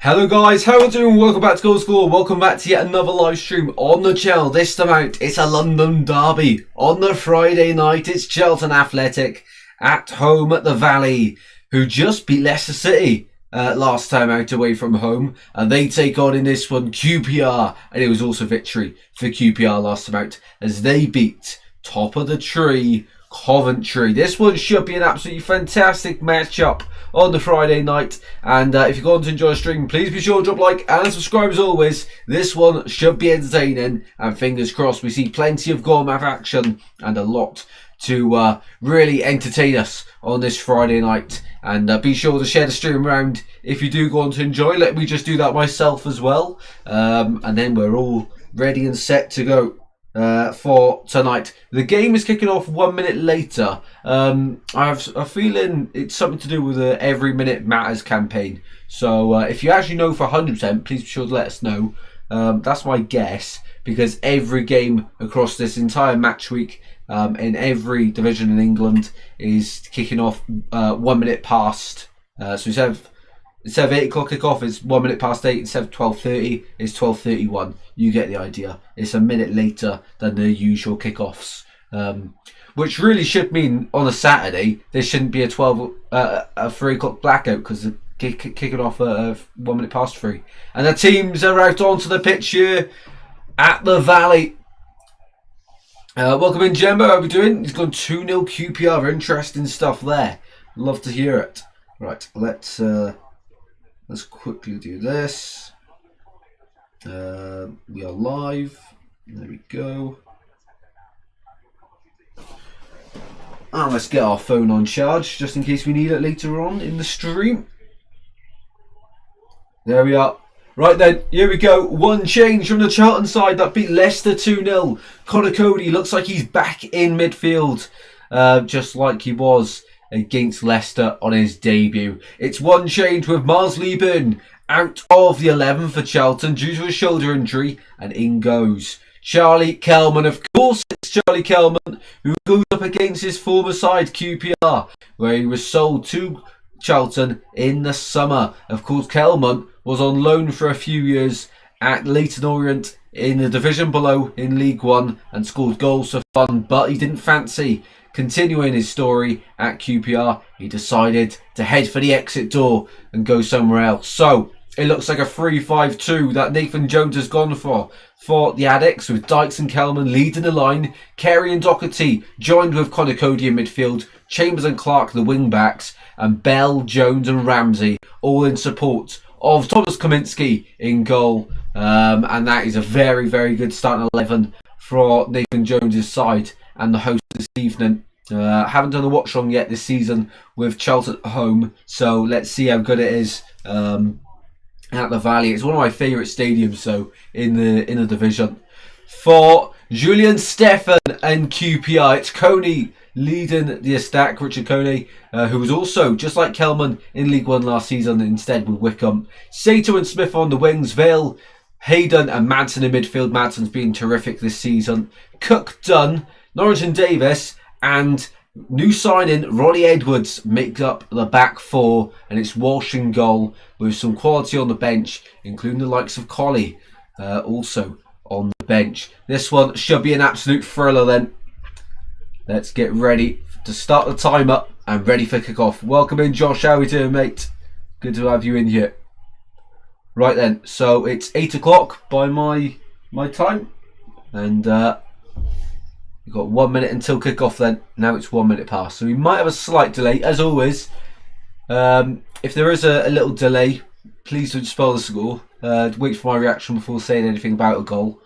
Hello guys, how are you doing? Welcome back to Goal Score. Welcome back to yet another live stream on the channel. This time out, it's a London derby. On the Friday night, it's Charlton Athletic at home at the Valley, who just beat Leicester City last time out away from home. And they take on in this one QPR. And it was also victory for QPR last time out as they beat top of the tree Coventry. This one should be an absolutely fantastic matchup on the Friday night, and if you're going to enjoy the stream, please be sure to drop a like and subscribe as always. This one should be entertaining, and fingers crossed we see plenty of goal map action and a lot to really entertain us on this Friday night. And be sure to share the stream around if you do go on to enjoy. Let me just do that myself as well, and then we're all ready and set to go for tonight. The game is kicking off 1 minute later. I have a feeling it's something to do with the Every Minute Matters campaign. So if you actually know for 100%, please be sure to let us know. That's my guess, because every game across this entire match week in every division in England is kicking off 1 minute past. So instead of 8 o'clock kick-off, it's 1 minute past 8. Instead of 12:30, it's 12:31. You get the idea. It's a minute later than the usual kick-offs. Which really should mean on a Saturday, there shouldn't be a 3 o'clock blackout, because they're kicking off at 1 minute past 3. And the teams are out onto the pitch here at the Valley. Welcome in, Jembo. How are we doing? He's gone 2-0 QPR. Interesting stuff there. Love to hear it. Right, let's quickly do this. We are live. There we go. And let's get our phone on charge just in case we need it later on in the stream. There we are. Right then, here we go. One change from the Charlton side that beat Leicester 2-0. Connor Cody looks like he's back in midfield, just like he was against Leicester on his debut. It's one change with Miles Lieburn out of the 11 for Charlton due to a shoulder injury, and in goes Charlie Kelman. Of course, it's Charlie Kelman who goes up against his former side QPR, where he was sold to Charlton in the summer. Of course, Kelman was on loan for a few years at Leyton Orient in the division below in League One and scored goals for fun, but he didn't fancy continuing his story at QPR. He decided to head for the exit door and go somewhere else. So it looks like a 3-5-2 that Nathan Jones has gone for the Addicts, with Dykes and Kelman leading the line. Carey and Doherty joined with Connor Cody in midfield, Chambers and Clark the wing backs, and Bell, Jones and Ramsey all in support of Thomas Kaminski in goal. And that is a very, very good starting 11 for Nathan Jones' side and the host this evening. Haven't done a watchalong yet this season with Charlton at home, so let's see how good it is at the Valley. It's one of my favourite stadiums, so in the division. For Julian Stefan and QPR, it's Coney leading the attack. Richard Coney, who was also, just like Kelman, in League One last season, instead with Wickham. Sato and Smith on the wings. Vale, Hayden and Madsen in midfield. Madsen's been terrific this season. Cook, Dunn, Norwich and Davis, and new signing Ronnie Edwards make up the back four, and it's Walsh in goal with some quality on the bench, including the likes of Colley also on the bench. This one should be an absolute thriller then. Let's get ready to start the timer and ready for kick-off. Welcome in, Josh. How are we doing, mate? Good to have you in here. Right then, so it's 8 o'clock by my time, and we've got 1 minute until kick-off then. Now it's 1 minute past, so we might have a slight delay, as always. If there is a little delay, please don't spoil the score. Wait for my reaction before saying anything about a goal.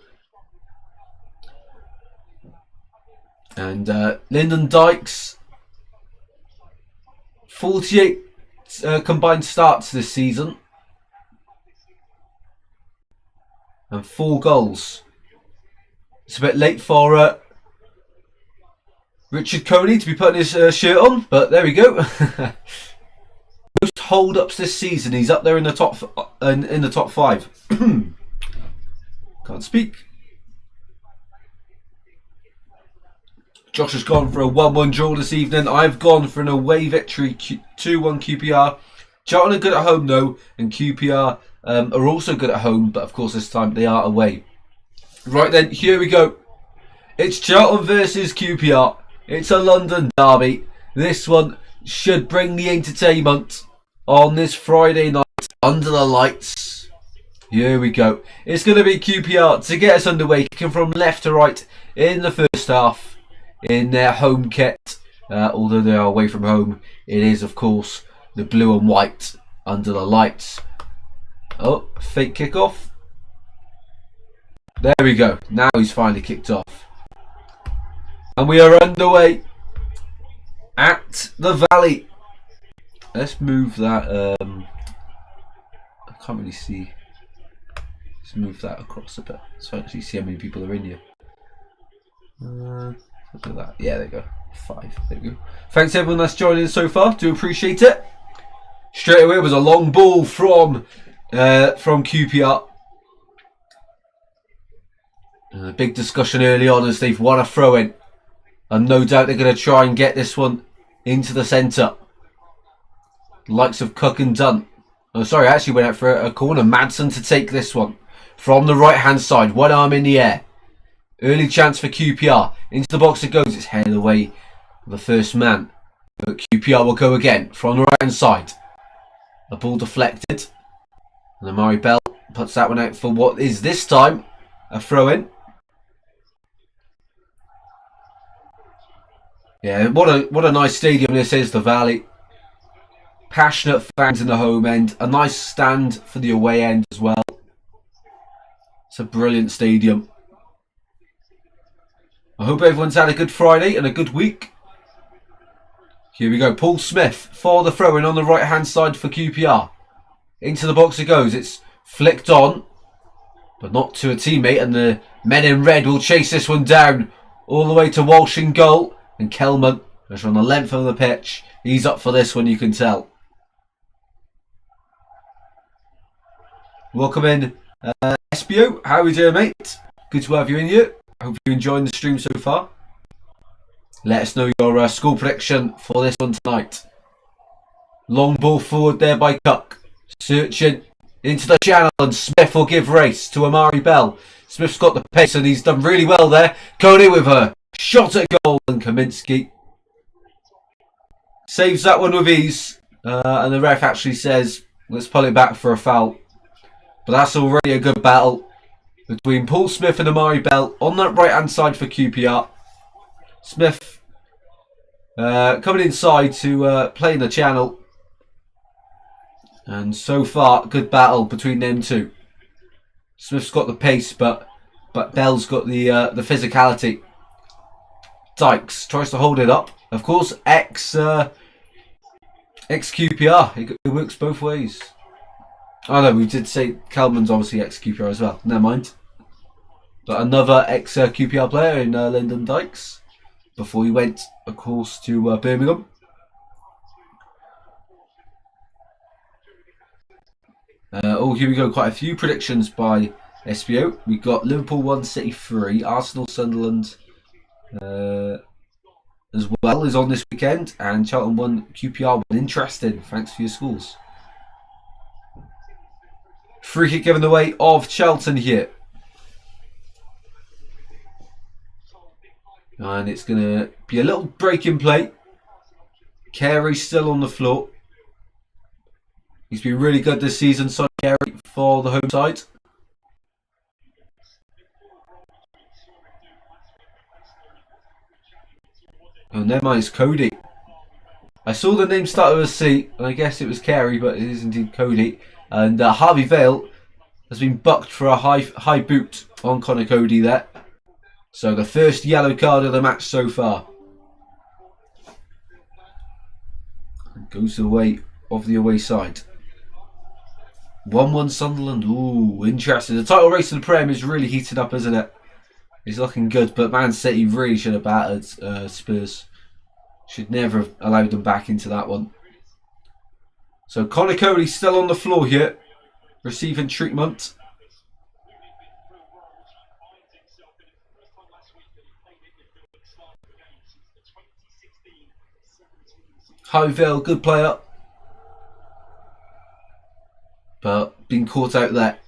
And Lyndon Dykes, 48 combined starts this season and 4 goals. It's a bit late for Richard Coney to be putting his shirt on, but there we go. Most hold-ups this season. He's up there in the top 5. Can't speak. Josh has gone for a 1-1 draw this evening. I've gone for an away victory, 2-1 QPR. Charlton are good at home though, and QPR are also good at home, but of course this time they are away. Right then, here we go. It's Charlton versus QPR. It's a London derby. This one should bring the entertainment on this Friday night under the lights. Here we go. It's going to be QPR to get us underway, kicking from left to right in the first half in their home kit. Although they are away from home, it is of course the blue and white under the lights. Oh, fake kickoff. There we go. Now he's finally kicked off. And we are underway at the Valley. Let's move that. I can't really see. Let's move that across a bit so I actually see how many people are in here. Look at that. Yeah, there you go. 5. There we go. Thanks everyone that's joining so far. Do appreciate it. Straight away was a long ball from QPR. A big discussion early on as they've won a throw-in. And no doubt they're going to try and get this one into the centre. Likes of Cook and Dunn. Oh, sorry, I actually went out for a corner. Madsen to take this one. From the right-hand side. One arm in the air. Early chance for QPR. Into the box it goes. It's headed away the first man. But QPR will go again. From the right-hand side. A ball deflected. And Amari Bell puts that one out for what is this time a throw-in. Yeah, what a nice stadium this is, the Valley. Passionate fans in the home end. A nice stand for the away end as well. It's a brilliant stadium. I hope everyone's had a good Friday and a good week. Here we go. Paul Smith for the throw-in on the right-hand side for QPR. Into the box it goes. It's flicked on, but not to a teammate. And the men in red will chase this one down all the way to Walsh in goal. And Kelman, who's on the length of the pitch, he's up for this one, you can tell. Welcome in, SBO. How are we doing, mate? Good to have you in here. I hope you're enjoying the stream so far. Let us know your score prediction for this one tonight. Long ball forward there by Cook. Searching into the channel, and Smith will give race to Amari Bell. Smith's got the pace and he's done really well there. Coney with her shot at goal, and Kaminsky saves that one with ease. And the ref actually says, let's pull it back for a foul. But that's already a good battle between Paul Smith and Amari Bell on that right hand side for QPR. Smith coming inside to play in the channel. And so far, good battle between them two. Smith's got the pace, but Bell's got the physicality. Dykes tries to hold it up. Of course, ex QPR. It works both ways. Oh no, we did say Kelman's obviously ex QPR as well. Never mind. But another ex QPR player in Lyndon Dykes before he went, of course, to Birmingham. Here we go. Quite a few predictions by SBO. We got Liverpool 1, City 3, Arsenal, Sunderland as well is on this weekend, and Charlton 1, QPR 1. Interesting. Thanks for your scores. Free kick given away of Charlton here. And it's going to be a little break in play. Carey still on the floor. He's been really good this season, Son Carey, for the home side. Oh, never mind, it's Cody. I saw the name start with a C, and I guess it was Carey, but it is indeed Cody. And Harvey Vale has been bucked for a high boot on Connor Cody there. So the first yellow card of the match so far. And goes the way of the away side. 1-1 Sunderland. Ooh, interesting. The title race in the Prem is really heated up, isn't it? It's looking good, but Man City really should have battered Spurs. Should never have allowed them back into that one. So Connor Cody still on the floor here, receiving treatment. Hovell, good player. But been caught out there.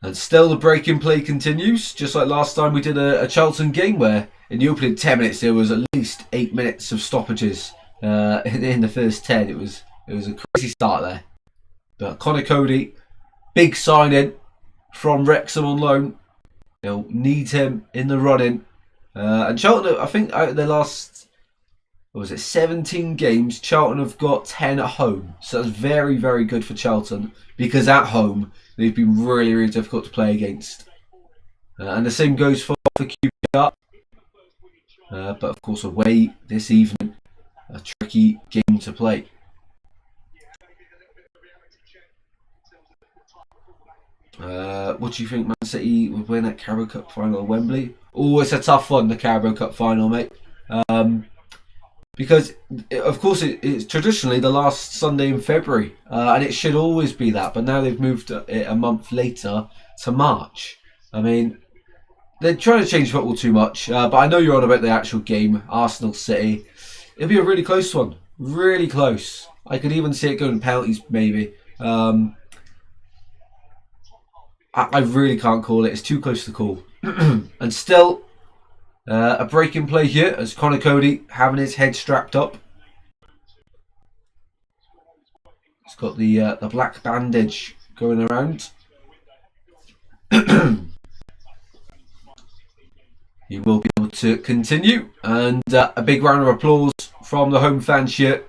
And still the breaking play continues, just like last time we did a Charlton game where in the opening 10 minutes there was at least 8 minutes of stoppages in the first 10. It was a crazy start there. But Conor Cody, big signing from Wrexham on loan. They'll need him in the running. And Charlton, I think out of their last, 17 games, Charlton have got 10 at home. So that's very, very good for Charlton, because at home they've been really, really difficult to play against. And the same goes for QPR. But of course away this evening, a tricky game to play. What do you think Man City would win at Carabao Cup final at Wembley? Oh, it's a tough one, the Carabao Cup final, mate. Because, of course, it's traditionally the last Sunday in February. And it should always be that. But now they've moved it a month later to March. I mean, they're trying to change football too much. But I know you're on about the actual game, Arsenal City. It'll be a really close one. Really close. I could even see it going to penalties, maybe. I really can't call it. It's too close to call. And still, a break in play here as Conor Cody having his head strapped up. He's got the black bandage going around. He will be able to continue. And a big round of applause from the home fans here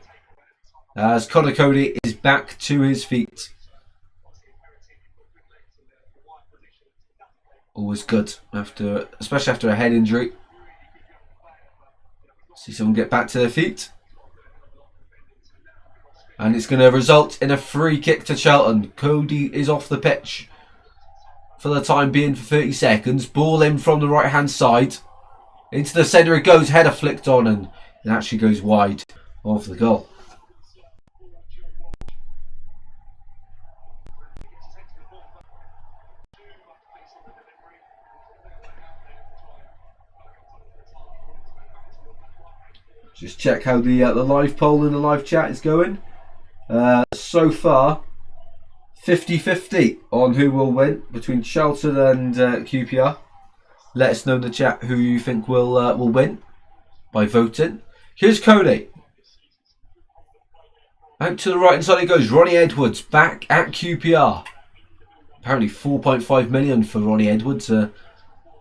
as Conor Cody is back to his feet. Always good, especially after a head injury. See someone get back to their feet. And it's going to result in a free kick to Charlton. Cody is off the pitch for the time being for 30 seconds. Ball in from the right hand side. Into the centre it goes, header flicked on, and it actually goes wide of the goal. Just check how the live poll in the live chat is going. So far, 50-50 on who will win between Charlton and QPR. Let us know in the chat who you think will win by voting. Here's Cody. Out to the right hand side it goes. Ronnie Edwards back at QPR. Apparently 4.5 million for Ronnie Edwards.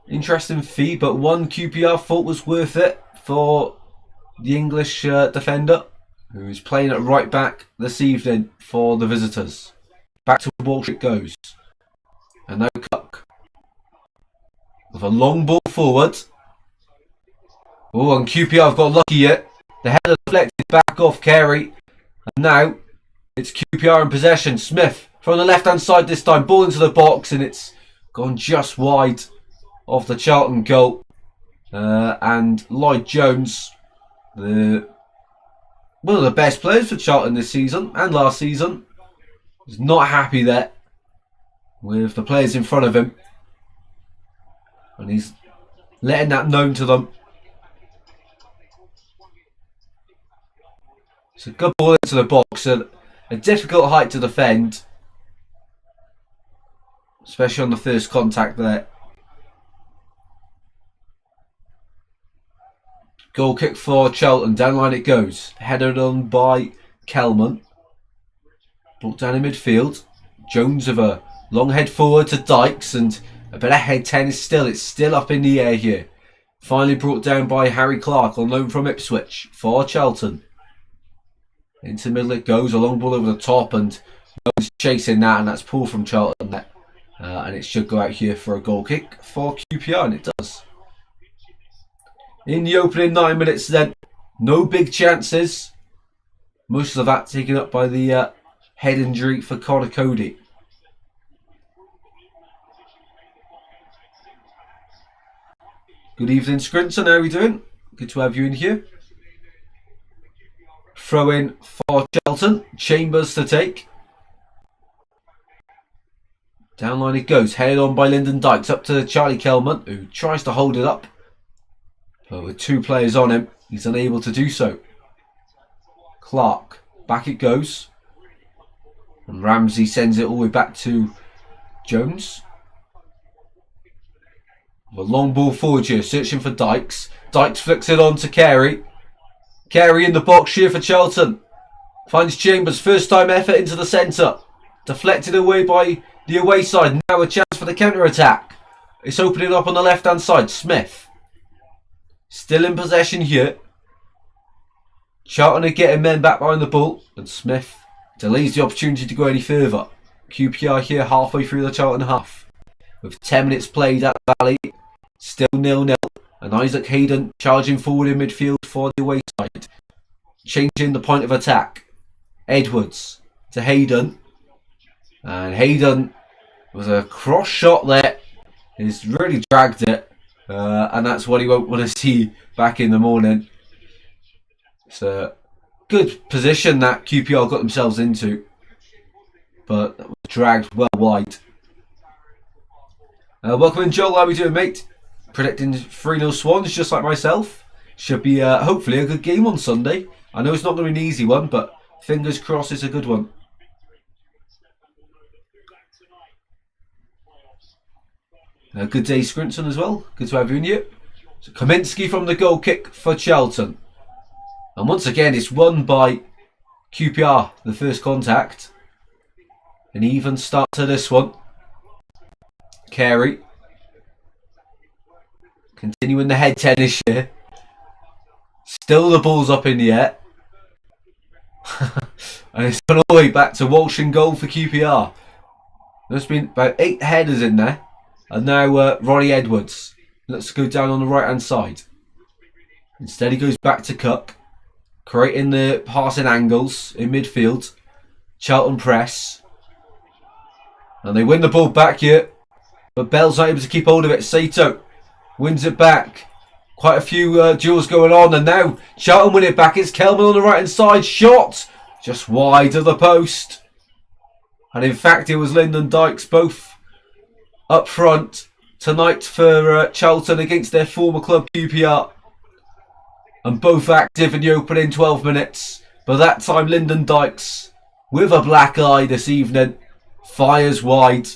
Interesting fee, but one QPR thought was worth it for the English defender, who's playing at right back this evening for the visitors. Back to Walsh it goes. And now Cook with a long ball forward. Oh, and QPR have got lucky yet. The header deflected back off Carey. And now it's QPR in possession. Smith from the left hand side this time. Ball into the box, and it's gone just wide of the Charlton goal. And Lloyd Jones, one of the best players for Charlton this season and last season, is not happy there with the players in front of him, and he's letting that known to them. It's a good ball into the box, and a difficult height to defend, especially on the first contact there. Goal kick for Charlton. Down line it goes. Headed on by Kelman. Brought down in midfield. Jones with a long head forward to Dykes, and a bit of head tennis still. It's still up in the air here. Finally brought down by Harry Clark on loan from Ipswich for Charlton. Into the middle it goes. A long ball over the top, and Jones chasing that, and that's pulled from Charlton there. And it should go out here for a goal kick for QPR, and it does. In the opening 9 minutes then, no big chances. Most of that taken up by the head injury for Conor Cody. Good evening, Scrinton. How are we doing? Good to have you in here. Throw in for Charlton. Chambers to take. Down line it goes. Headed on by Lyndon Dykes up to Charlie Kelman, who tries to hold it up. But with two players on him, he's unable to do so. Clark, back it goes. And Ramsey sends it all the way back to Jones. A long ball forward here, searching for Dykes. Dykes flicks it on to Carey. Carey in the box here for Charlton. Finds Chambers, first time effort into the centre. Deflected away by the away side. Now a chance for the counter-attack. It's opening up on the left-hand side. Smith. Still in possession here. Charlton are getting men back behind the ball. And Smith delays the opportunity to go any further. QPR here halfway through the Charlton half. With 10 minutes played at Valley. Still 0-0. And Isaac Hayden charging forward in midfield for the away side. Changing the point of attack. Edwards to Hayden. And Hayden was a cross shot there. He's really dragged it. And that's what he won't want to see back in the morning. It's a good position that QPR got themselves into. But that was dragged well wide. Welcome in, Joel. How are we doing, mate? Predicting 3-0 Swans, just like myself. Should be hopefully a good game on Sunday. I know it's not going to be an easy one, but fingers crossed it's a good one. Good day, Scrinton, as well. Good to have you in here. So Kaminsky from the goal kick for Charlton. And once again, it's won by QPR, the first contact. An even start to this one. Carey. Continuing the head tennis here. Still the ball's up in the air. And it's gone all the way back to Walsh in goal for QPR. There's been about 8 headers in there. And now Ronnie Edwards. Let's go down on the right hand side. Instead he goes back to Cook. Creating the passing angles in midfield. Charlton press. And they win the ball back here. But Bell's not able to keep hold of it. Sato wins it back. Quite a few duels going on. And now Charlton win it back. It's Kelman on the right hand side. Shot. Just wide of the post. And in fact it was Lyndon Dykes both up front tonight for Charlton against their former club QPR. And both active in the opening 12 minutes. But that time Lyndon Dykes, with a black eye this evening, fires wide.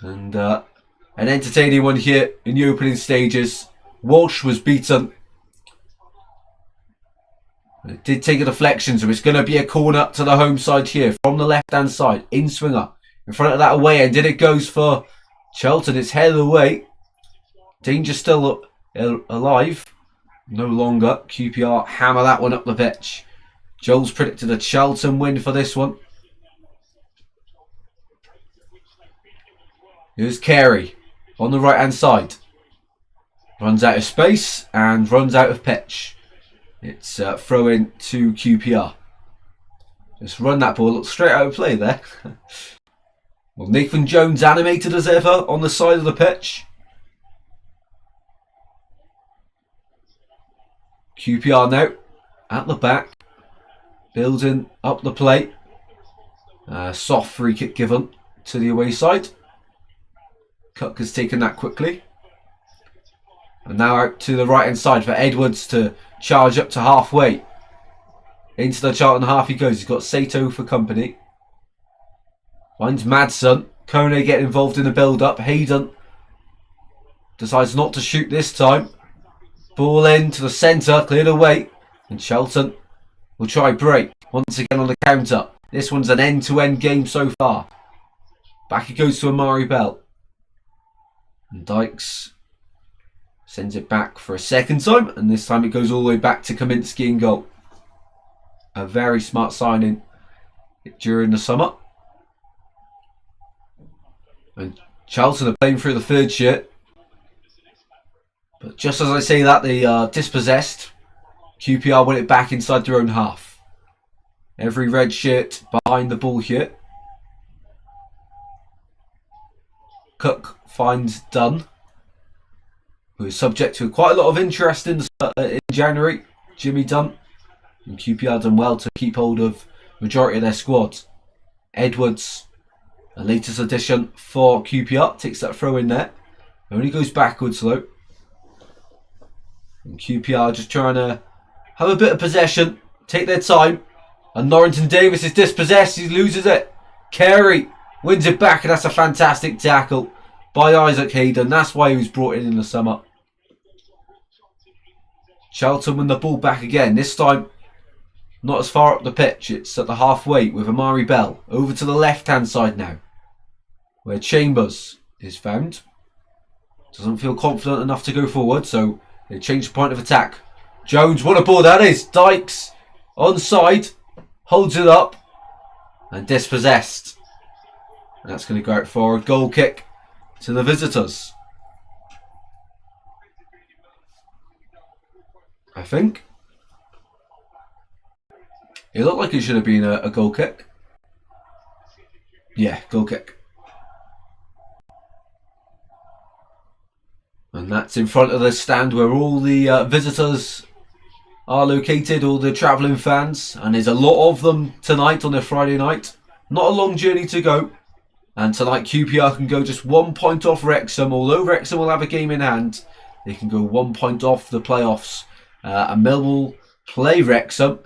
And an entertaining one here in the opening stages. Walsh was beaten. It did take a deflection, so it's going to be a corner to the home side here from the left hand side. In swinger. In front of that away end, and it goes for Charlton. It's headed away. Danger still alive. No longer. QPR hammer that one up the pitch. Joel's predicted a Charlton win for this one. Here's Carey on the right hand side. Runs out of space and runs out of pitch. It's throw in to QPR. Just run that ball. Look straight out of play there. Well, Nathan Jones animated as ever on the side of the pitch. QPR now at the back. Building up the play. Soft free kick given to the away side. Cook has taken that quickly. And now out to the right hand side for Edwards to charge up to halfway. Into the Charlton half he goes. He's got Sato for company. Finds Madsen. Kone getting involved in the build-up. Hayden decides not to shoot this time. Ball in to the centre. Cleared away. And Charlton will try break. Once again on the counter. This one's an end-to-end game so far. Back it goes to Amari Bell. And Dykes sends it back for a second time. And this time it goes all the way back to Kaminsky in goal. A very smart signing during the summer. And Charlton are playing through the third shirt. But just as I say that, they are dispossessed. QPR win it back inside their own half. Every red shirt behind the ball here. Cook finds Dunn, who is subject to quite a lot of interest in January. Jimmy Dunn. And QPR done well to keep hold of the majority of their squad. Edwards, the latest addition for QPR, takes that throw in there. Only goes backwards though. And QPR just trying to have a bit of possession, take their time. And Norrington Davis is dispossessed. He loses it. Carey wins it back, and that's a fantastic tackle by Isaac Hayden. That's why he was brought in the summer. Charlton win the ball back again. This time, not as far up the pitch. It's at the halfway with Amari Bell. Over to the left-hand side now, where Chambers is found. Doesn't feel confident enough to go forward, so they change the point of attack. Jones, what a ball that is. Dykes, onside, holds it up, and dispossessed. And that's going to go out for a goal kick to the visitors, I think. It looked like it should have been a goal kick. Yeah, goal kick. And that's in front of the stand where all the visitors are located, all the travelling fans. And there's a lot of them tonight on their Friday night. Not a long journey to go. And tonight QPR can go just 1 point off Wrexham. Although Wrexham will have a game in hand, they can go 1 point off the playoffs. And Millwall play Wrexham.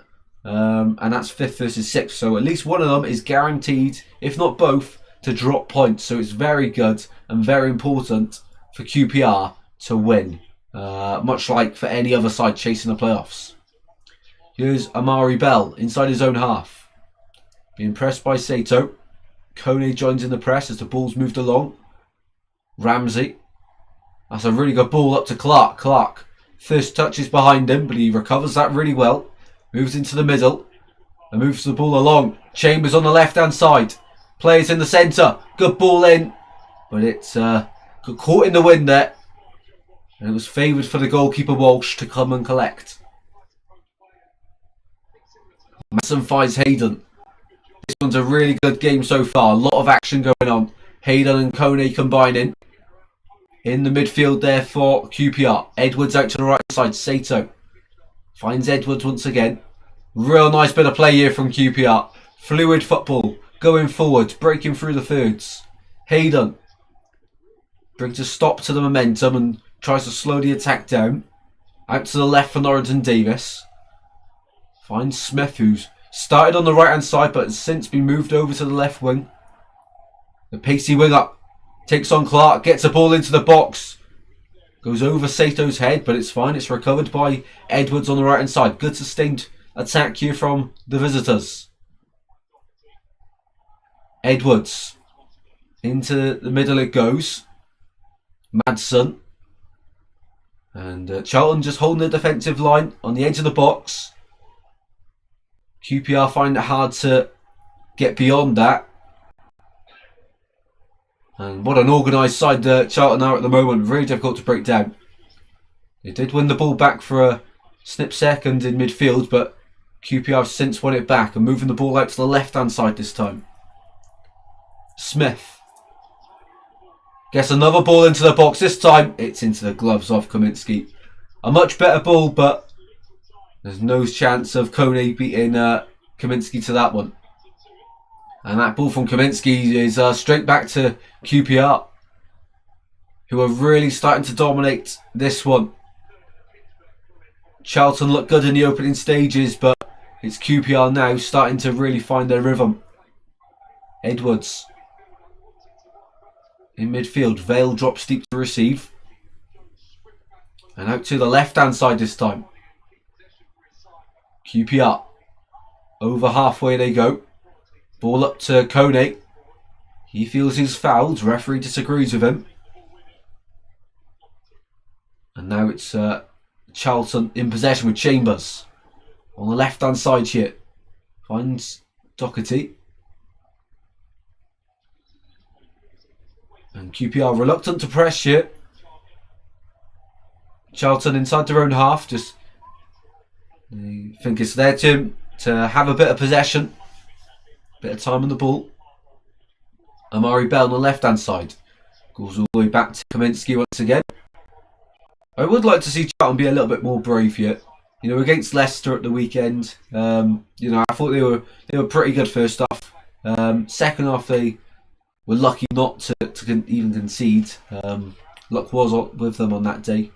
And that's 5th versus 6th. So at least one of them is guaranteed, if not both, to drop points. So it's very good and very important for QPR to win. Much like for any other side chasing the playoffs. Here's Amari Bell inside his own half. Being pressed by Sato. Kone joins in the press as the ball's moved along. Ramsey. That's a really good ball up to Clark. Clark first touches behind him, but he recovers that really well. Moves into the middle and moves the ball along. Chambers on the left-hand side. Players in the centre. Good ball in. But it's got caught in the wind there. And it was favoured for the goalkeeper Walsh to come and collect. Masson finds Hayden. This one's a really good game so far. A lot of action going on. Hayden and Kone combining. In the midfield there for QPR. Edwards out to the right side. Sato finds Edwards once again. Real nice bit of play here from QPR. Fluid football. Going forward. Breaking through the thirds. Hayden brings a stop to the momentum and tries to slow the attack down. Out to the left for Norrington Davis. Finds Smith, who's started on the right hand side but has since been moved over to the left wing. The pacey winger takes on Clark. Gets a ball into the box. Goes over Sato's head, but it's fine. It's recovered by Edwards on the right hand side. Good sustained attack here from the visitors. Edwards. Into the middle it goes. Madsen. And Charlton just holding the defensive line on the edge of the box. QPR find it hard to get beyond that. And what an organised side Charlton are at the moment. Very difficult to break down. They did win the ball back for a snip second in midfield, but QPR have since won it back and moving the ball out to the left-hand side this time. Smith gets another ball into the box. This time it's into the gloves of Kaminsky. A much better ball, but there's no chance of Kone beating Kaminsky to that one. And that ball from Kaminsky is straight back to QPR, who are really starting to dominate this one. Charlton looked good in the opening stages, but it's QPR now starting to really find their rhythm. Edwards in midfield. Vale drops deep to receive. And out to the left-hand side this time. QPR. Over halfway they go. Ball up to Kone. He feels he's fouled. Referee disagrees with him. And now it's Charlton in possession with Chambers. On the left-hand side here. Finds Doherty. And QPR reluctant to press here. Charlton inside their own half. Just they think it's there to have a bit of possession. Bit of time on the ball. Amari Bell on the left hand side. Goes all the way back to Kaminsky once again. I would like to see Charlton be a little bit more brave here. You know, against Leicester at the weekend. You know, I thought they were pretty good first half. Second half they were lucky not to even concede. Luck was with them on that day.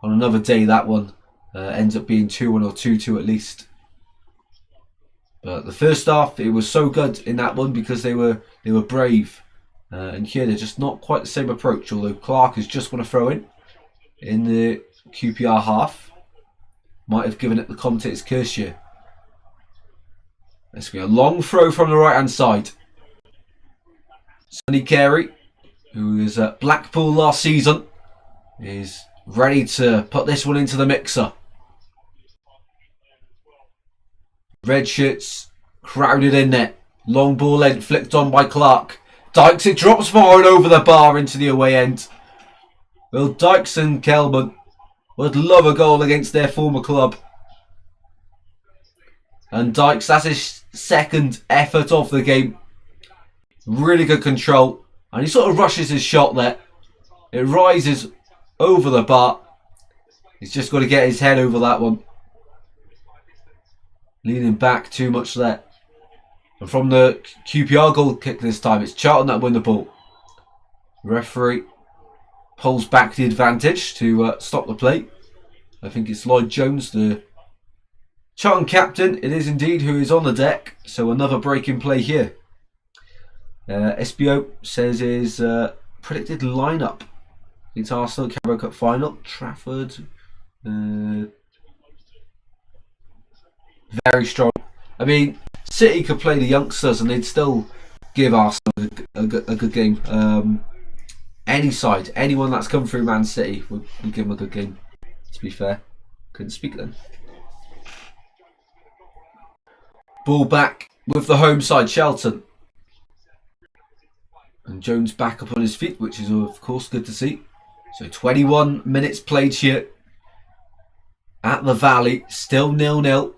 On another day, that one ends up being 2-1 or 2-2 at least. But the first half, it was so good in that one because they were brave. And here they're just not quite the same approach. Although Clark is just going to throw in the QPR half. Might have given it the commentator's curse here. Let's go. A long throw from the right hand side. Sonny Carey, who was at Blackpool last season, is ready to put this one into the mixer. Red shirts crowded in there. Long ball length flicked on by Clark. Dykes, it drops far and over the bar into the away end. Well, Dykes and Kelman would love a goal against their former club. And Dykes, that's his second effort of the game. Really good control. And he sort of rushes his shot there. It rises over the bar. He's just got to get his head over that one. Leaning back too much there. And from the QPR goal kick this time, it's Charlton that win the ball. The referee pulls back the advantage to stop the play. I think it's Lloyd Jones, the Charlton captain. It is indeed, who is on the deck. So another break in play here. SBO says his predicted lineup. It's Arsenal Carabao Cup final. Trafford. Very strong. I mean, City could play the youngsters and they'd still give Arsenal a good game. Any side, anyone that's come through Man City would give them a good game, to be fair. Couldn't speak then. Ball back with the home side, Charlton. And Jones back up on his feet, which is of course good to see. So 21 minutes played here at the Valley, still 0-0.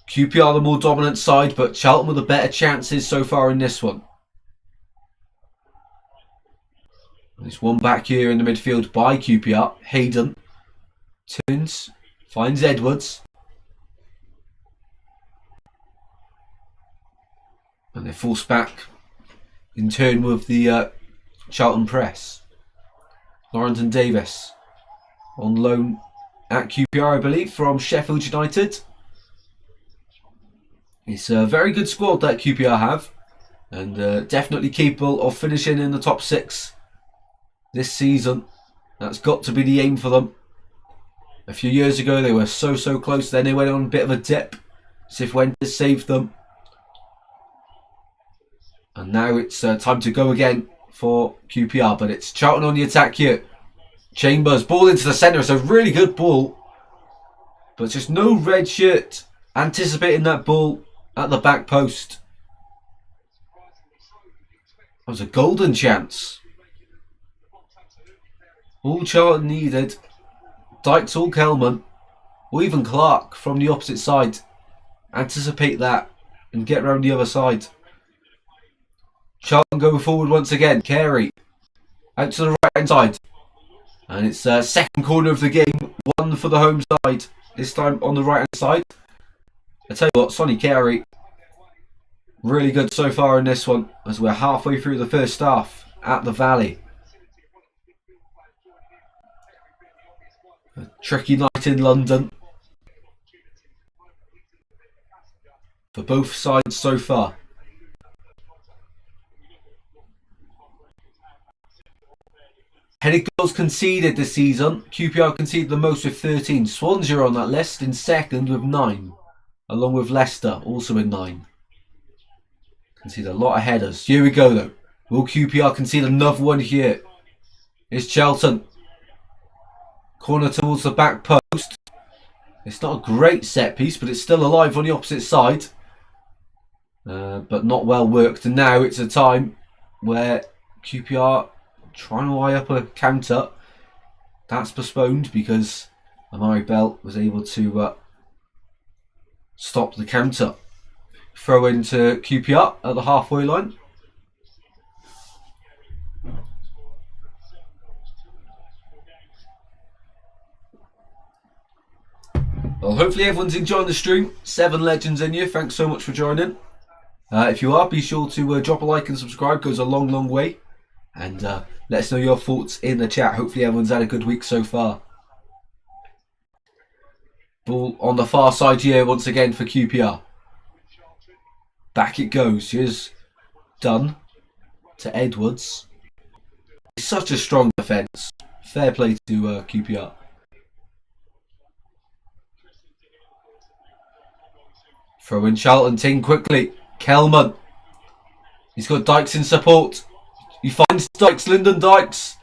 QPR the more dominant side, but Charlton with the better chances so far in this one. There's one back here in the midfield by QPR. Hayden turns, finds Edwards. And they force back in turn with the Charlton press. Laurenton Davis on loan at QPR, I believe, from Sheffield United. It's a very good squad that QPR have, and definitely capable of finishing in the top 6 this season. That's got to be the aim for them. A few years ago they were so close, then they went on a bit of a dip. Cifuentes saved them. And now it's time to go again for QPR, but it's Charlton on the attack here. Chambers, ball into the centre. It's a really good ball, but just no red shirt anticipating that ball at the back post. That was a golden chance. All Charlton needed, Dykes or Kelman, or even Clark from the opposite side, anticipate that and get round the other side. Charlton going forward once again. Carey out to the right hand side, and it's second corner of the game, one for the home side, this time on the right hand side. I tell you what, Sonny Carey, really good so far in this one, as we're halfway through the first half at the Valley. A tricky night in London for both sides so far. Headed goals conceded this season. QPR conceded the most with 13. Swansea are on that list in second with 9. Along with Leicester, also in 9. Concede a lot of headers. Here we go though. Will QPR concede another one here? It's Charlton. Corner towards the back post. It's not a great set piece, but it's still alive on the opposite side. But not well worked. And now it's a time where QPR trying to eye up a counter. That's postponed because Amari Bell was able to stop the counter. Throw into QPR at the halfway line. Well, hopefully everyone's enjoying the stream. 7 legends in you. Thanks so much for joining. If you are, be sure to drop a like and subscribe. Goes a long way. And let us know your thoughts in the chat. Hopefully everyone's had a good week so far. Ball on the far side here once again for QPR. Back it goes. Here's Dunn to Edwards. It's such a strong defence. Fair play to QPR. Throw in Charlton team quickly. Kelman. He's got Dykes in support. He finds Dykes, Lyndon Dykes.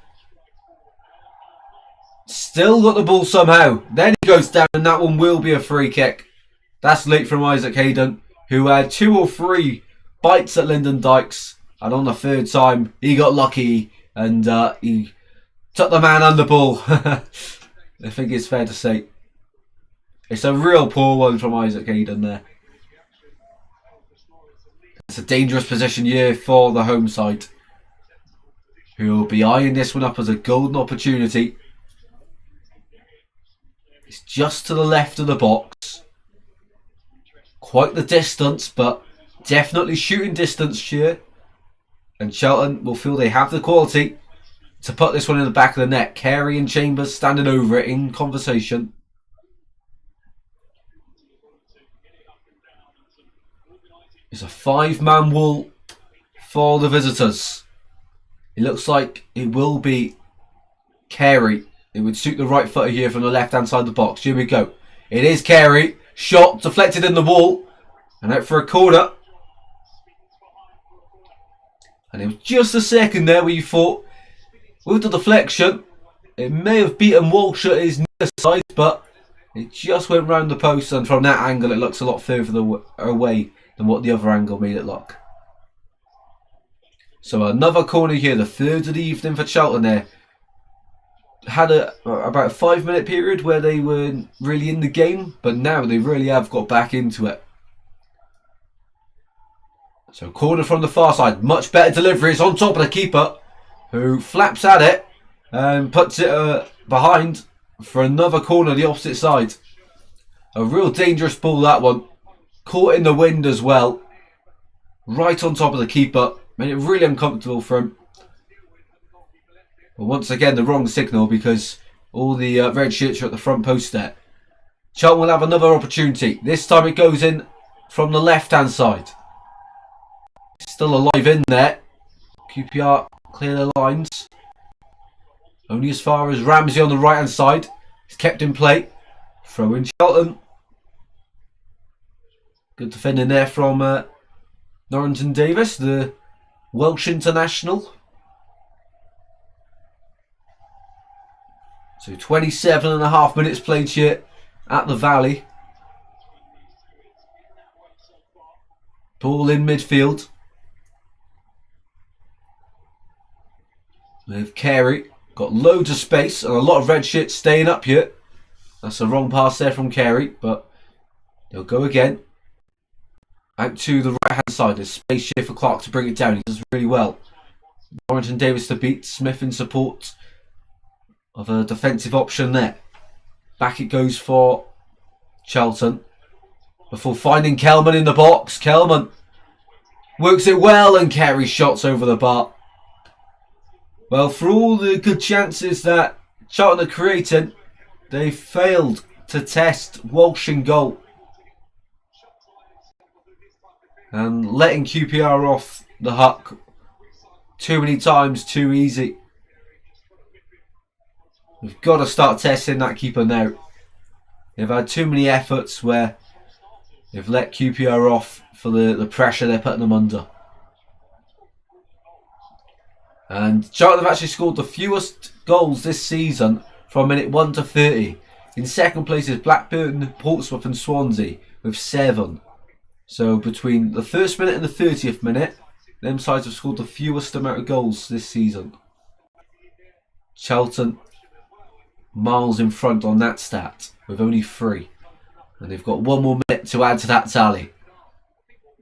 Still got the ball somehow. Then he goes down and that one will be a free kick. That's late from Isaac Hayden, who had 2 or 3 bites at Lyndon Dykes. And on the third time, he got lucky and he took the man on the ball. I think it's fair to say. It's a real poor one from Isaac Hayden there. It's a dangerous position here for the home side, who will be eyeing this one up as a golden opportunity. It's just to the left of the box. Quite the distance, but definitely shooting distance here. And Charlton will feel they have the quality to put this one in the back of the net. Carey and Chambers standing over it in conversation. It's a 5-man wall for the visitors. It looks like it will be Carey. It would suit the right footer here from the left-hand side of the box. Here we go. It is Carey. Shot deflected in the wall. And out for a corner. And it was just a second there where you thought, with the deflection, it may have beaten Walsh at his near side, but it just went round the post. And from that angle, it looks a lot further away than what the other angle made it look. So another corner here, the third of the evening for Charlton there. Had about a 5-minute period where they weren't really in the game, but now they really have got back into it. So corner from the far side, much better delivery. It's on top of the keeper, who flaps at it and puts it behind for another corner the opposite side. A real dangerous ball, that one. Caught in the wind as well. Right on top of the keeper. Made it really uncomfortable for him. But once again, the wrong signal because all the red shirts are at the front post there. Charlton will have another opportunity. This time it goes in from the left-hand side. Still alive in there. QPR clear the lines. Only as far as Ramsey on the right-hand side. He's kept in play. Throw in Charlton. Good defending there from Norrington Davis, the Welsh international. So 27.5 minutes played here at the Valley. Ball in midfield. With Carey. Got loads of space and a lot of red shit staying up here. That's a wrong pass there from Carey, but they'll go again. Out to the right hand side. There's space here for Clark to bring it down. He does really well. Norrington Davis to beat. Smith in support of a defensive option there. Back it goes for Charlton. Before finding Kelman in the box. Kelman works it well and Carey shots over the bar. Well, for all the good chances that Charlton are creating, they failed to test Walsh in goal. And letting QPR off the hook too many times, too easy. We've got to start testing that keeper now. They've had too many efforts where they've let QPR off for the pressure they're putting them under. And Charlton have actually scored the fewest goals this season from minute 1 to 30. In second place is Blackburn, Portsmouth and Swansea with 7. So between the first minute and the 30th minute, them sides have scored the fewest amount of goals this season. Charlton miles in front on that stat with only 3. And they've got 1 more minute to add to that tally.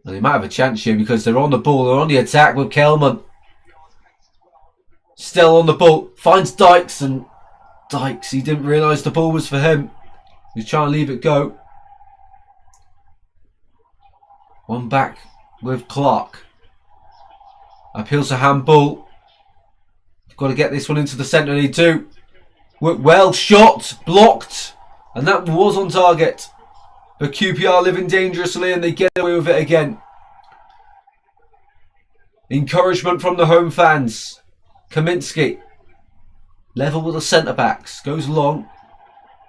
And they might have a chance here because they're on the ball, they're on the attack with Kelman. Still on the ball, finds Dykes, and Dykes, he didn't realise the ball was for him. He's trying to leave it go. One back with Clark. Appeals to handball. Got to get this one into the centre, they do. Work well, shot, blocked. And that was on target. But QPR living dangerously and they get away with it again. Encouragement from the home fans. Kaminsky. Level with the centre-backs. Goes long.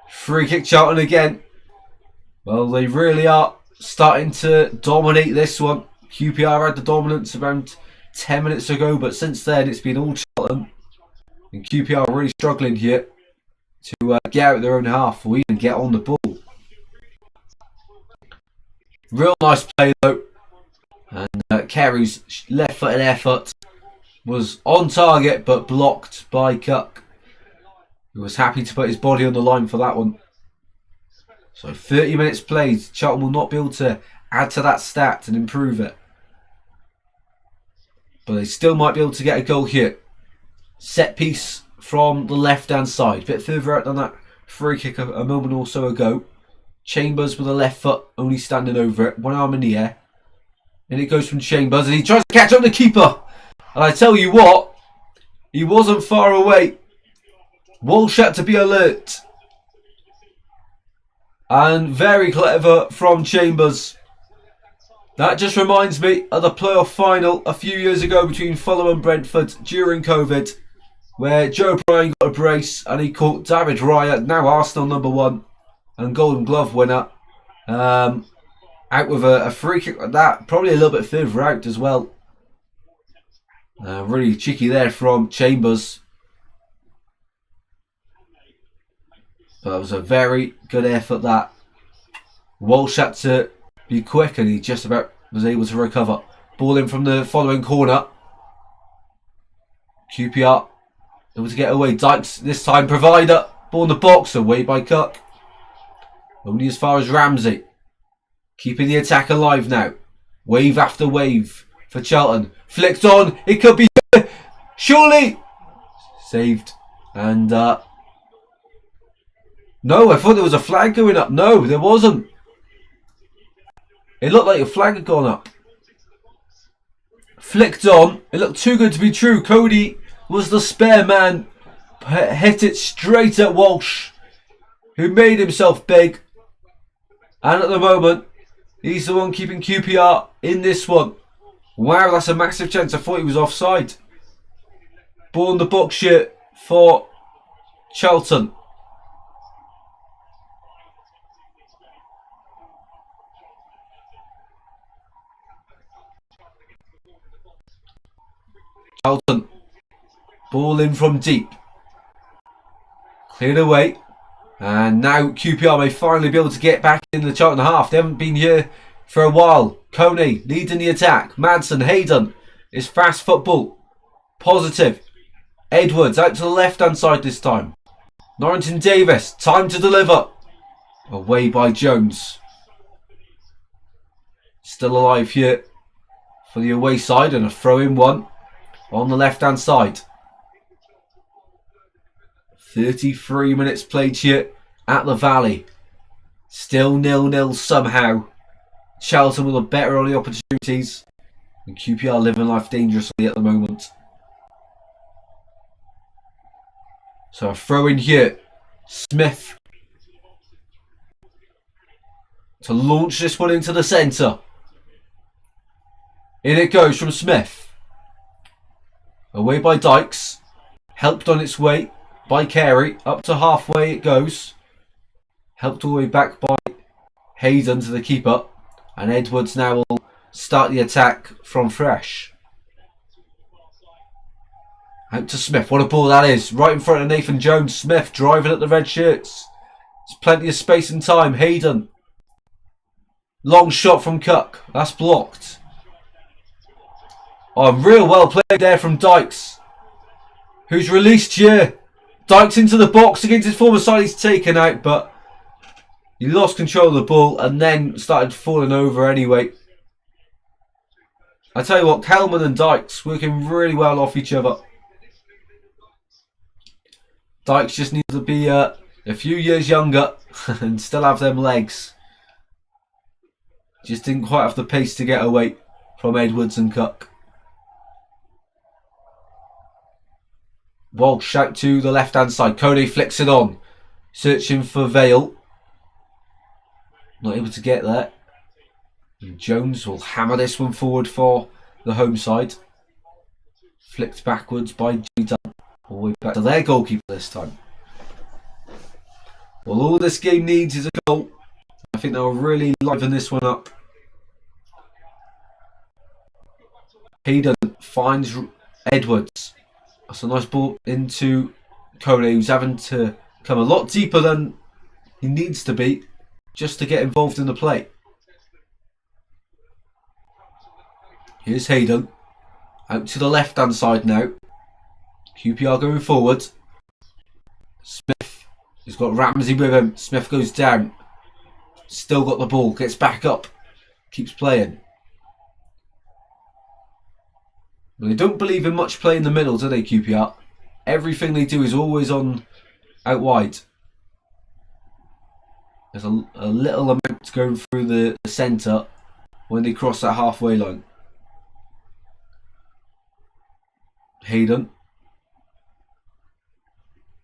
Free kick Charlton again. Well, they really are starting to dominate this one. QPR had the dominance around 10 minutes ago, but since then it's been all Charlton. And QPR are really struggling here to get out their own half or even get on the ball. Real nice play though. And Kerry's left-footed effort was on target but blocked by Cook, who was happy to put his body on the line for that one. So 30 minutes played. Charlton will not be able to add to that stat and improve it. But they still might be able to get a goal here. Set piece from the left-hand side. A bit further out than that free kick a moment or so ago. Chambers with a left foot only standing over it. One arm in the air. And it goes from Chambers and he tries to catch up the keeper. And I tell you what, he wasn't far away. Walsh had to be alert. And very clever from Chambers. That just reminds me of the playoff final a few years ago between Fulham and Brentford during COVID, where Joe Bryan got a brace and he caught David Raya, now Arsenal #1 and Golden Glove winner, out with a free kick like that, probably a little bit further out as well. Really cheeky there from Chambers. But that was a very good effort that. Walsh had to be quick and he just about was able to recover. Ball in from the following corner. QPR able to get away. Dykes this time provider. Ball in the box, away by Cook. Only as far as Ramsey. Keeping the attack alive now. Wave after wave for Charlton. Flicked on. It could be surely saved. And no, I thought there was a flag going up. No, there wasn't. It looked like a flag had gone up. Flicked on. It looked too good to be true. Cody was the spare man. Hit it straight at Walsh, who made himself big. And at the moment, he's the one keeping QPR in this one. Wow, that's a massive chance. I thought he was offside. Ball in the box here for Charlton. Charlton. Ball in from deep. Cleared away. And now QPR may finally be able to get back in the Charlton half. They haven't been here for a while. Coney leading the attack. Madsen, Hayden. It's fast football. Positive. Edwards out to the left-hand side this time. Norrington Davis. Time to deliver. Away by Jones. Still alive here for the away side and a throw-in one on the left-hand side. 33 minutes played here at the Valley. Still 0-0 somehow. Charlton with a better on the opportunities. And QPR living life dangerously at the moment. So a throw in here. Smith. To launch this one into the centre. In it goes from Smith. Away by Dykes. Helped on its way by Carey. Up to halfway it goes. Helped all the way back by Hayden to the keeper. And Edwards now will start the attack from fresh. Out to Smith. What a ball that is. Right in front of Nathan Jones. Smith driving at the red shirts. There's plenty of space and time. Hayden. Long shot from Cook. That's blocked. Oh, real well played there from Dykes. Who's released here. Dykes into the box against his former side. He's taken out, but he lost control of the ball and then started falling over anyway. I tell you what, Kelman and Dykes working really well off each other. Dykes just needs to be a few years younger and still have them legs. Just didn't quite have the pace to get away from Edwards and Cook. Walsh out to the left hand side. Cody flicks it on. Searching for Vale. Not able to get there. And Jones will hammer this one forward for the home side. Flicked backwards by Jimmy Dunn. All the way back to their goalkeeper this time. Well, all this game needs is a goal. I think they'll really liven this one up. Hayden finds Edwards. That's a nice ball into Kone, who's having to come a lot deeper than he needs to be just to get involved in the play. Here's Hayden. Out to the left-hand side now. QPR going forward. Smith has got Ramsey with him. Smith goes down. Still got the ball. Gets back up. Keeps playing. Well, they don't believe in much play in the middle, do they, QPR? Everything they do is always on out wide. There's a little amount going through the centre when they cross that halfway line. Hayden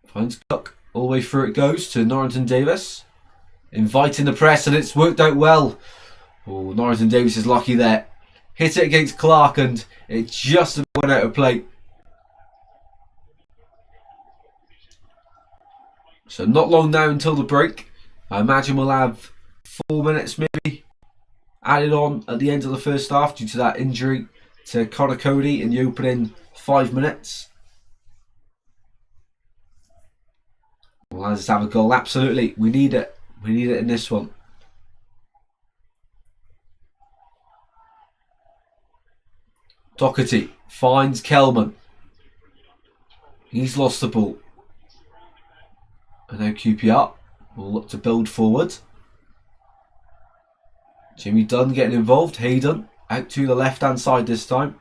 finds Cook. All the way through it goes to Norrington Davis. Inviting the press, and it's worked out well. Oh, Norrington Davis is lucky there. Hit it against Clark and it just went out of play. So not long now until the break. I imagine we'll have 4 minutes maybe added on at the end of the first half due to that injury to Connor Cody in the opening 5 minutes. Well, let's have a goal. Absolutely. We need it. We need it in this one. Doherty finds Kelman. He's lost the ball. And now QPR will look to build forward. Jimmy Dunn getting involved. Hayden out to the left-hand side this time.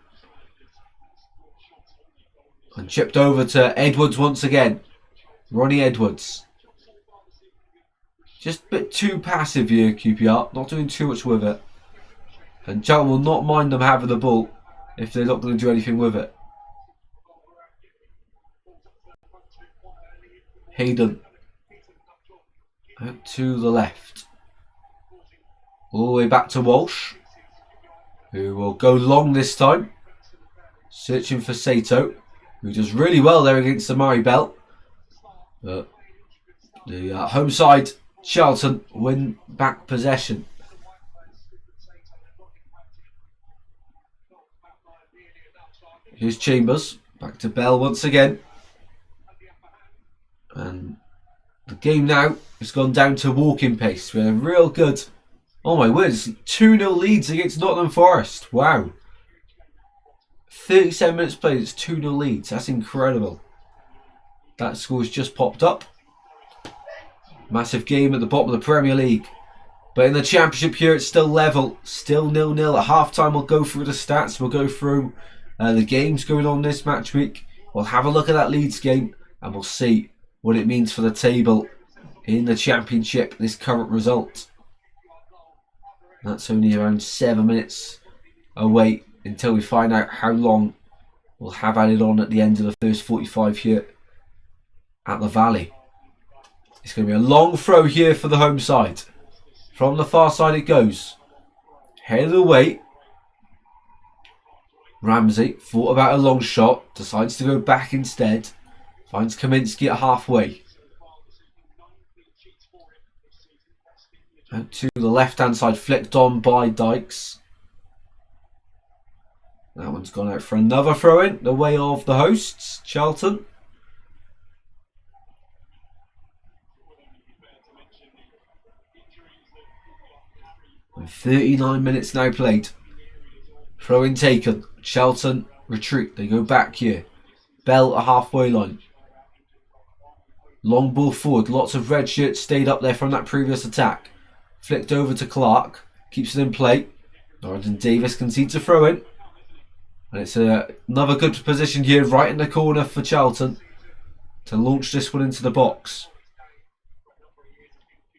And chipped over to Edwards once again. Ronnie Edwards. Just a bit too passive here, QPR. Not doing too much with it. And Charlton will not mind them having the ball if they're not going to do anything with it. Hayden. Out to the left. All the way back to Walsh. Who will go long this time. Searching for Sato. Who does really well there against the Murray Belt. But the home side, Charlton, win back possession. Here's Chambers. Back to Bell once again. And the game now has gone down to walking pace. We're real good. Oh my word, it's 2-0 leads against Nottingham Forest. Wow. 37 minutes played, it's 2-0 leads. That's incredible. That score's just popped up. Massive game at the bottom of the Premier League. But in the Championship here, it's still level. Still 0-0. At half-time, we'll go through the stats. We'll go through the games going on this match week. We'll have a look at that Leeds game. And we'll see what it means for the table in the Championship, this current result. That's only around 7 minutes away until we find out how long we'll have added on at the end of the first 45 here at the Valley. It's going to be a long throw here for the home side. From the far side it goes. Headed away. Ramsey thought about a long shot. Decides to go back instead. Finds Kaminsky at halfway. Out to the left-hand side. Flicked on by Dykes. That one's gone out for another throw-in. The way of the hosts, Charlton. And 39 minutes now played. Throw-in taken. Charlton retreat. They go back here. Bell at halfway line. Long ball forward. Lots of red shirts stayed up there from that previous attack. Flicked over to Clark. Keeps it in play. Norrington Davis concedes a throw-in. And it's another good position here, right in the corner for Charlton to launch this one into the box.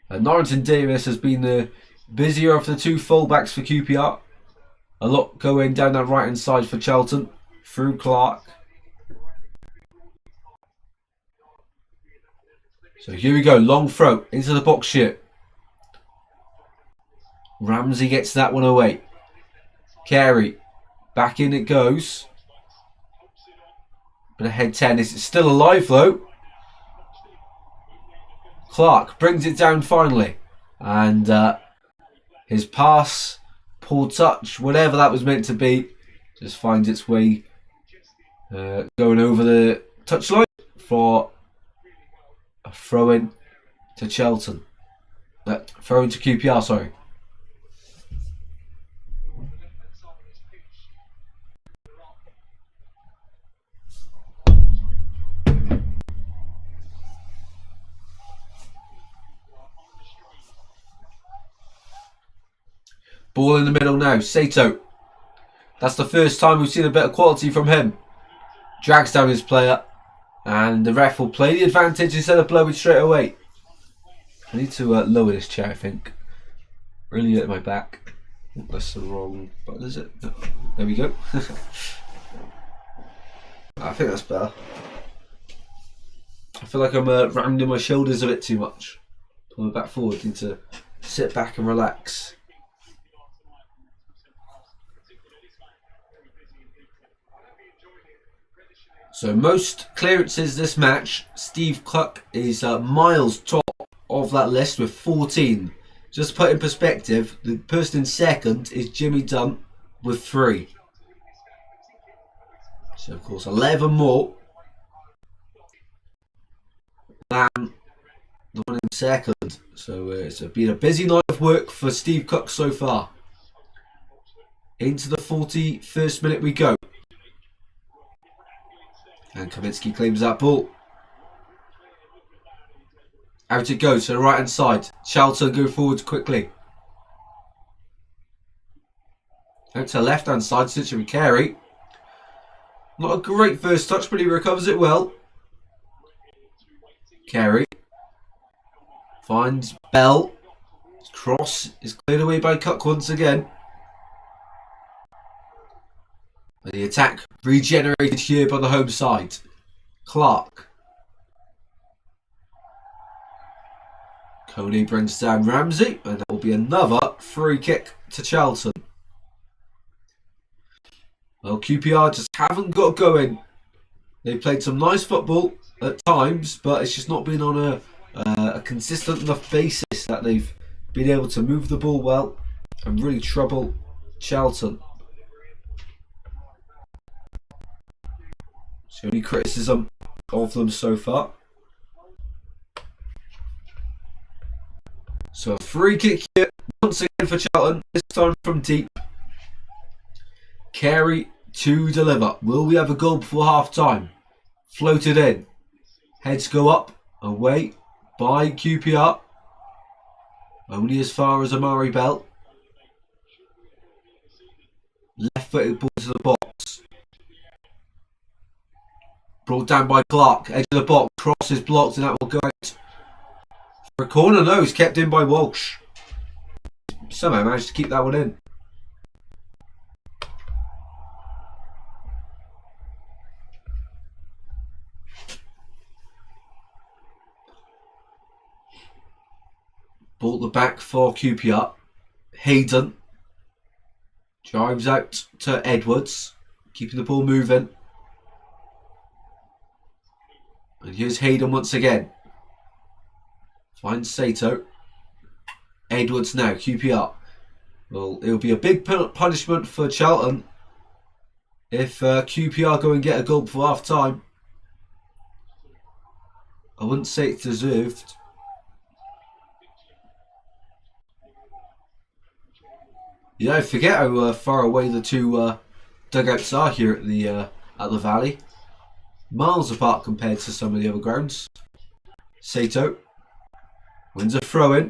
And Norrington Davis has been the busier of the two fullbacks for QPR. A lot going down that right hand side for Charlton through Clark. So here we go, long throw into the box here. Ramsey gets that one away. Carey. Back in it goes. But a head tennis. It's still alive though. Clark brings it down finally. And his pass, poor touch, whatever that was meant to be, just finds its way going over the touchline for a throw-in to Charlton. Throw-in to QPR, sorry. Ball in the middle now. Sato. That's the first time we've seen a bit of quality from him. Drags down his player. And the ref will play the advantage instead of blow it straight away. I need to lower this chair, I think. Really hit my back. That's the wrong button, is it? No. There we go. I think that's better. I feel like I'm rounding my shoulders a bit too much. Pull my back forward. Need to sit back and relax. So most clearances this match, Steve Cook is miles top of that list with 14. Just to put in perspective, the person in second is Jimmy Dunn with 3. So of course 11 more than the one in second. So it's been a busy night of work for Steve Cook so far. Into the 41st minute we go. And Kaminski claims that ball. Out it goes to the right hand side. Charlton go forwards quickly. Out to the left hand side, switching with Carey. Not a great first touch, but he recovers it well. Carey finds Bell. His cross is cleared away by Cook once again. And the attack regenerated here by the home side. Clark. Coney brings down Ramsey, and that will be another free kick to Charlton. Well, QPR just haven't got going. They've played some nice football at times, but it's just not been on a consistent enough basis that they've been able to move the ball well and really trouble Charlton. It's the only criticism of them so far. So a free kick here once again for Charlton, this time from deep. Carey to deliver. Will we have a goal before half time? Floated in. Heads go up, away by QPR. Only as far as Amari Bell. Left footed ball to the box. Brought down by Clark, edge of the box, cross is blocked and that will go out for a corner. No, it's kept in by Walsh. Somehow managed to keep that one in. Ball the back for QPR. Hayden drives out to Edwards, keeping the ball moving. And here's Hayden once again. Finds Sato. Edwards now, QPR. Well, it'll be a big punishment for Charlton if QPR go and get a goal before half time. I wouldn't say it's deserved. Yeah, I forget how far away the two dugouts are here at the Valley. Miles apart compared to some of the other grounds. Sato wins a throw-in.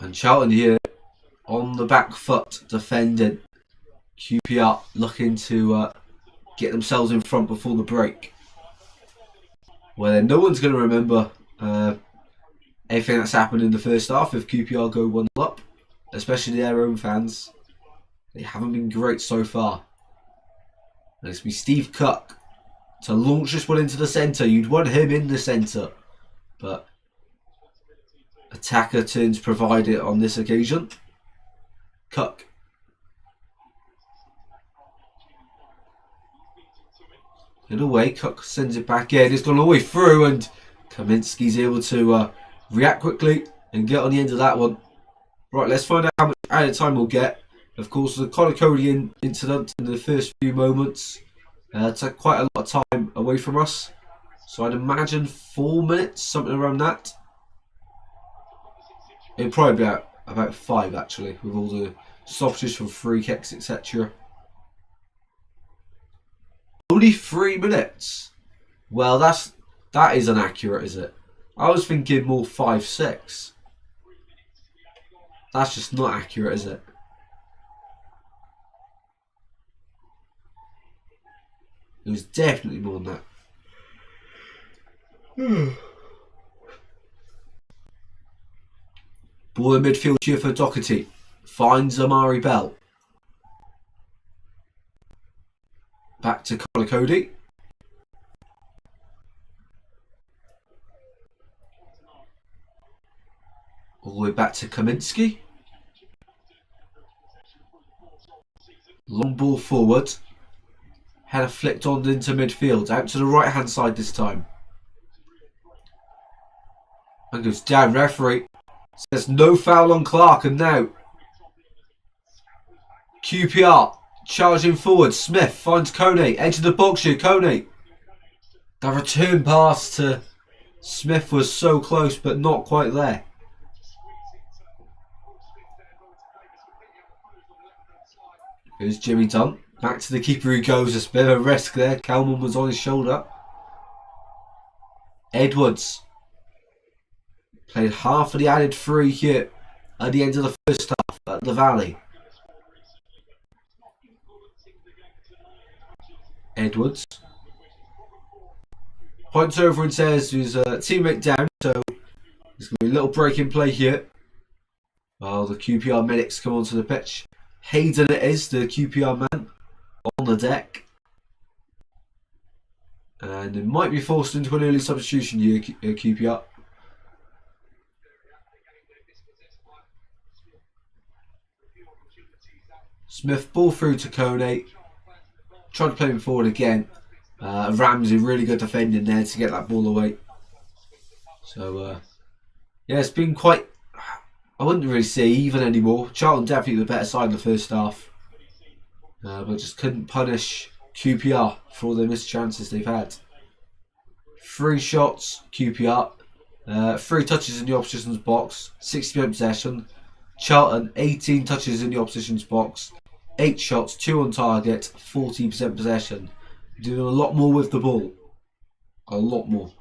And Charlton here on the back foot defending. QPR looking to get themselves in front before the break. Well, no one's going to remember anything that's happened in the first half if QPR go 1-0 up. Especially their own fans. They haven't been great so far. And it's be Steve Cook to launch this one into the centre. You'd want him in the centre. But Attacker turns provider on this occasion. Cook. In a way, Cook sends it back in. It's gone all the way through, and Kaminsky's able to react quickly and get on the end of that one. Right, let's find out how much added time we'll get. Of course, the Conor Cody incident in the first few moments took quite a lot of time away from us. So I'd imagine 4 minutes, something around that. It'd probably be about 5 actually, with all the stoppages from free kicks, etc. Only 3 minutes. Well, that is inaccurate, is it? I was thinking more 5, 6. That's just not accurate, is it? It was definitely more than that. Ball in midfield here for Doherty. Finds Amari Bell. Back to Conor Cody. All the way back to Kaminsky. Long ball forward. Header flicked on into midfield. Out to the right hand side this time. And goes down. Referee says no foul on Clark. And now QPR charging forward. Smith finds Kone. Edge of the box here. Kone. The return pass to Smith was so close but not quite there. Here's Jimmy Dunn. Back to the keeper who goes. A bit of a risk there. Kalman was on his shoulder. Edwards. Played half of the added 3 here at the end of the first half at the Valley. Edwards. Points over and says his teammate down. So there's going to be a little break in play here. While the QPR medics come onto the pitch. Hayden it is, the QPR man, on the deck. And it might be forced into an early substitution here, QPR. Smith, ball through to Kone. Tried to play him forward again. Ramsey, really good defending there to get that ball away. So, yeah, it's been quite... I wouldn't really say even anymore. Charlton definitely the better side in the first half. But just couldn't punish QPR for all the missed chances they've had. 3 shots, QPR. 3 touches in the opposition's box. 60% possession. Charlton, 18 touches in the opposition's box. 8 shots, 2 on target. 40% possession. Doing a lot more with the ball. A lot more.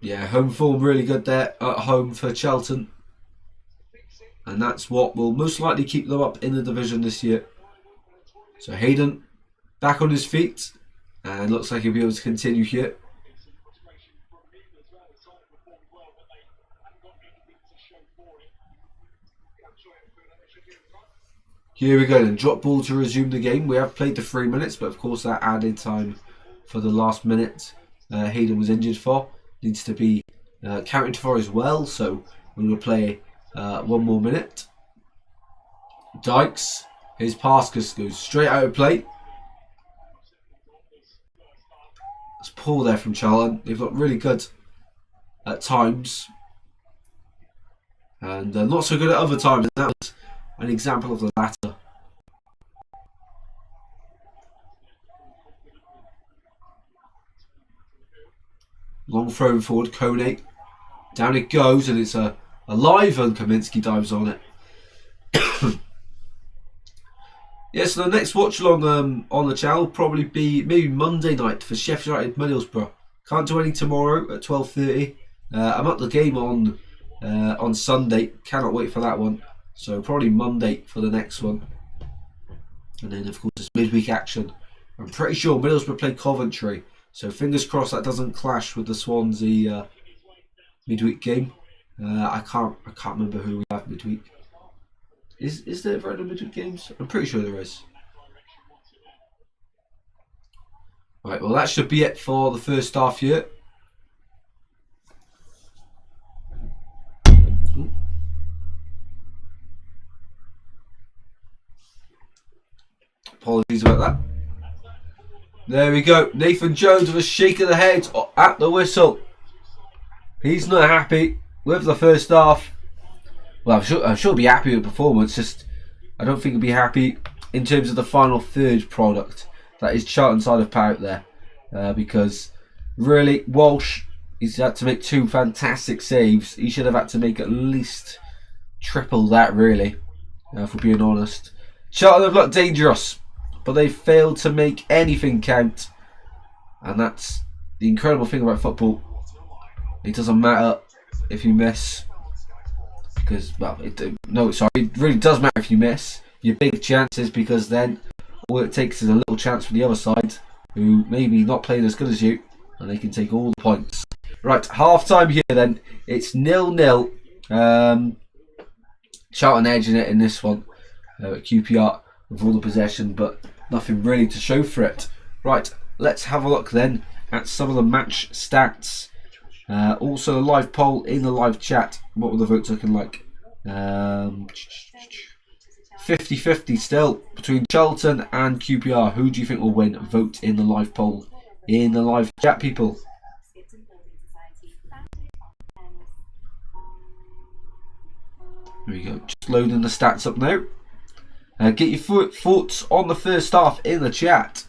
Yeah, home form really good there at home for Charlton. And that's what will most likely keep them up in the division this year. So Hayden back on his feet. And looks like he'll be able to continue here. Here we go then. Drop ball to resume the game. We have played the 3 minutes. But of course that added time for the last minute Hayden was injured for. Needs to be counted for as well, so we will play 1 more minute. Dykes, his pass goes straight out of play. It's poor there from Charlton. They've got really good at times, and not so good at other times. And that was an example of the latter. Long throw forward, Kone. Down it goes, and it's a live, and Kaminsky dives on it. Yeah, so the next watch along on the channel will probably be maybe Monday night for Sheffield United Middlesbrough. Can't do any tomorrow at 12:30. I'm at the game on Sunday. Cannot wait for that one. So probably Monday for the next one. And then of course it's midweek action. I'm pretty sure Middlesbrough play Coventry. So fingers crossed that doesn't clash with the Swansea midweek game. I can't remember who we have midweek. Is there random midweek games? I'm pretty sure there is. Right, well that should be it for the first half here. Apologies about that. There we go. Nathan Jones with a shake of the head at the whistle. He's not happy with the first half. Well, I'm sure he'll be happy with the performance. Just, I don't think he'll be happy in terms of the final third product. That is Charlton side of power out there. Because really, Walsh, he's had to make 2 fantastic saves. He should have had to make at least triple that, really, if we're being honest. Charlton have looked dangerous, but they failed to make anything count. And that's the incredible thing about football. It doesn't matter if you miss. Because, well, it really does matter if you miss your big chances, because then all it takes is a little chance from the other side, who maybe not playing as good as you, and they can take all the points. Right, half time here then. It's 0-0. Charlton edging it in this one. QPR with all the possession, but nothing really to show for it. Right, let's have a look then at some of the match stats. Also a live poll in the live chat. What were the votes looking like? 50-50 still between Charlton and QPR. Who do you think will win? Vote in the live poll in the live chat, people. There we go. Just loading the stats up now. Get your thoughts on the first half in the chat.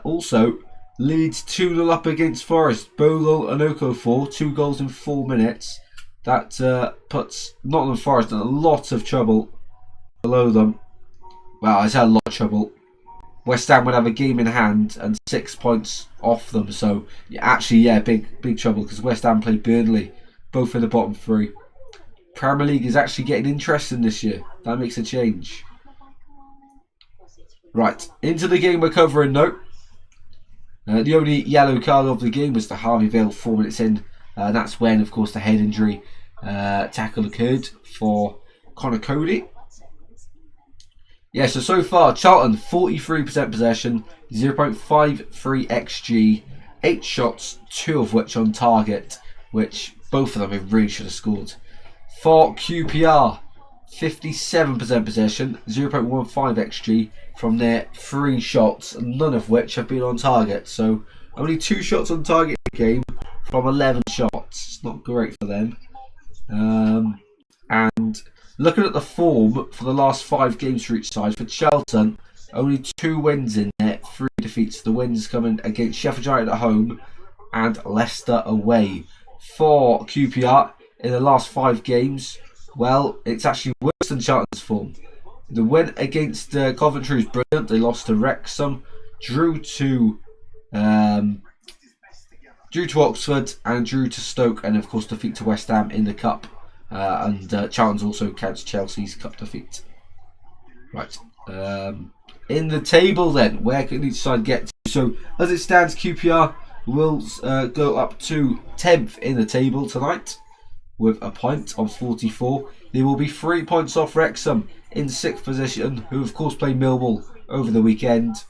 Also, Leeds 2-0 up against Forest. Bogle and Okafor, 2 goals in 4 minutes. That puts Nottingham Forest in a lot of trouble below them. Well, it's had a lot of trouble. West Ham would have a game in hand and 6 points off them. So, big trouble, because West Ham played Burnley, both in the bottom 3. Premier League is actually getting interesting this year. That makes a change. Right, into the game we're covering now. The only yellow card of the game was the Harvey Vale 4 minutes in. That's when, of course, the head injury tackle occurred for Connor Cody. Yeah, so far, Charlton 43% possession, 0.53 XG, 8 shots, 2 of which on target, which both of them they really should have scored. For QPR, 57% possession, 0.15 XG from their 3 shots, none of which have been on target. So only 2 shots on target in the game from 11 shots. It's not great for them. And looking at the form for the last 5 games for each side, for Charlton, only 2 wins in there, 3 defeats. The wins coming against Sheffield United at home and Leicester away. For QPR, in the last 5 games, well, it's actually worse than Charlton's form. The win against Coventry is brilliant. They lost to Wrexham, drew to Oxford, and drew to Stoke, and of course defeat to West Ham in the cup. And Charlton's also counts Chelsea's cup defeat. Right. In the table then, where can each side get to? So as it stands, QPR will go up to 10th in the table tonight with a point on 44. They will be 3 points off Wrexham in 6th position, who of course play Millwall over the weekend.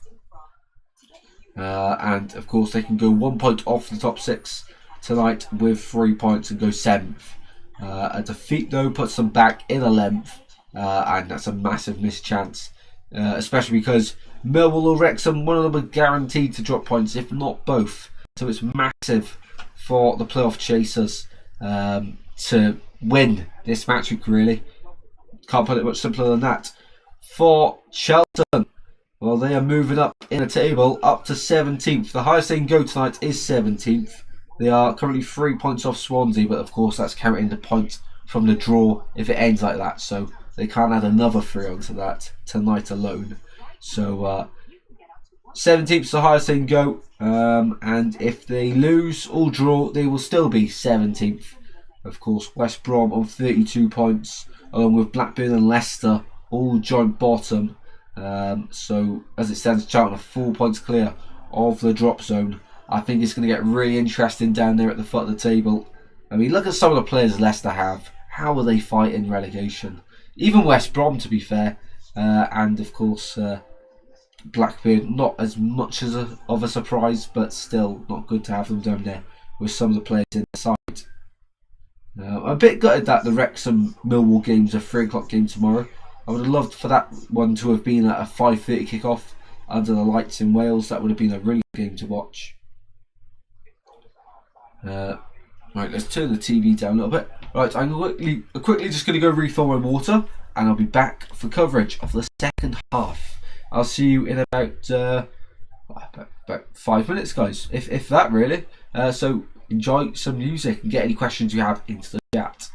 And of course they can go 1 point off the top 6 tonight with 3 points and go 7th. A defeat though puts them back in 11th, and that's a massive missed chance, especially because Millwall or Wrexham, one of them are guaranteed to drop points, if not both. So it's massive for the playoff chasers to win this match week, really. Can't put it much simpler than that. For Charlton, well, they are moving up in the table up to 17th. The highest they can go tonight is 17th. They are currently 3 points off Swansea, but of course that's counting the point from the draw if it ends like that. So they can't add another 3 onto that tonight alone. So 17th is the highest they can go. And if they lose or draw, they will still be 17th. Of course, West Brom on 32 points, along with Blackburn and Leicester, all joint bottom. So as it stands, Charlton are 4 points clear of the drop zone. I think it's going to get really interesting down there at the foot of the table. I mean, look at some of the players Leicester have. How are they fighting relegation? Even West Brom, to be fair. And of course, Blackburn, not as much of a surprise, but still not good to have them down there with some of the players in the side. I'm a bit gutted that the Wrexham Millwall game's a 3 o'clock game tomorrow. I would have loved for that one to have been at a 5:30 kick-off under the lights in Wales. That would have been a really good game to watch. Right, let's turn the TV down a little bit. Right, I'm quickly just going to go refill my water, and I'll be back for coverage of the second half. I'll see you in about 5 minutes, guys, if that really. So enjoy some music and get any questions you have into the chat.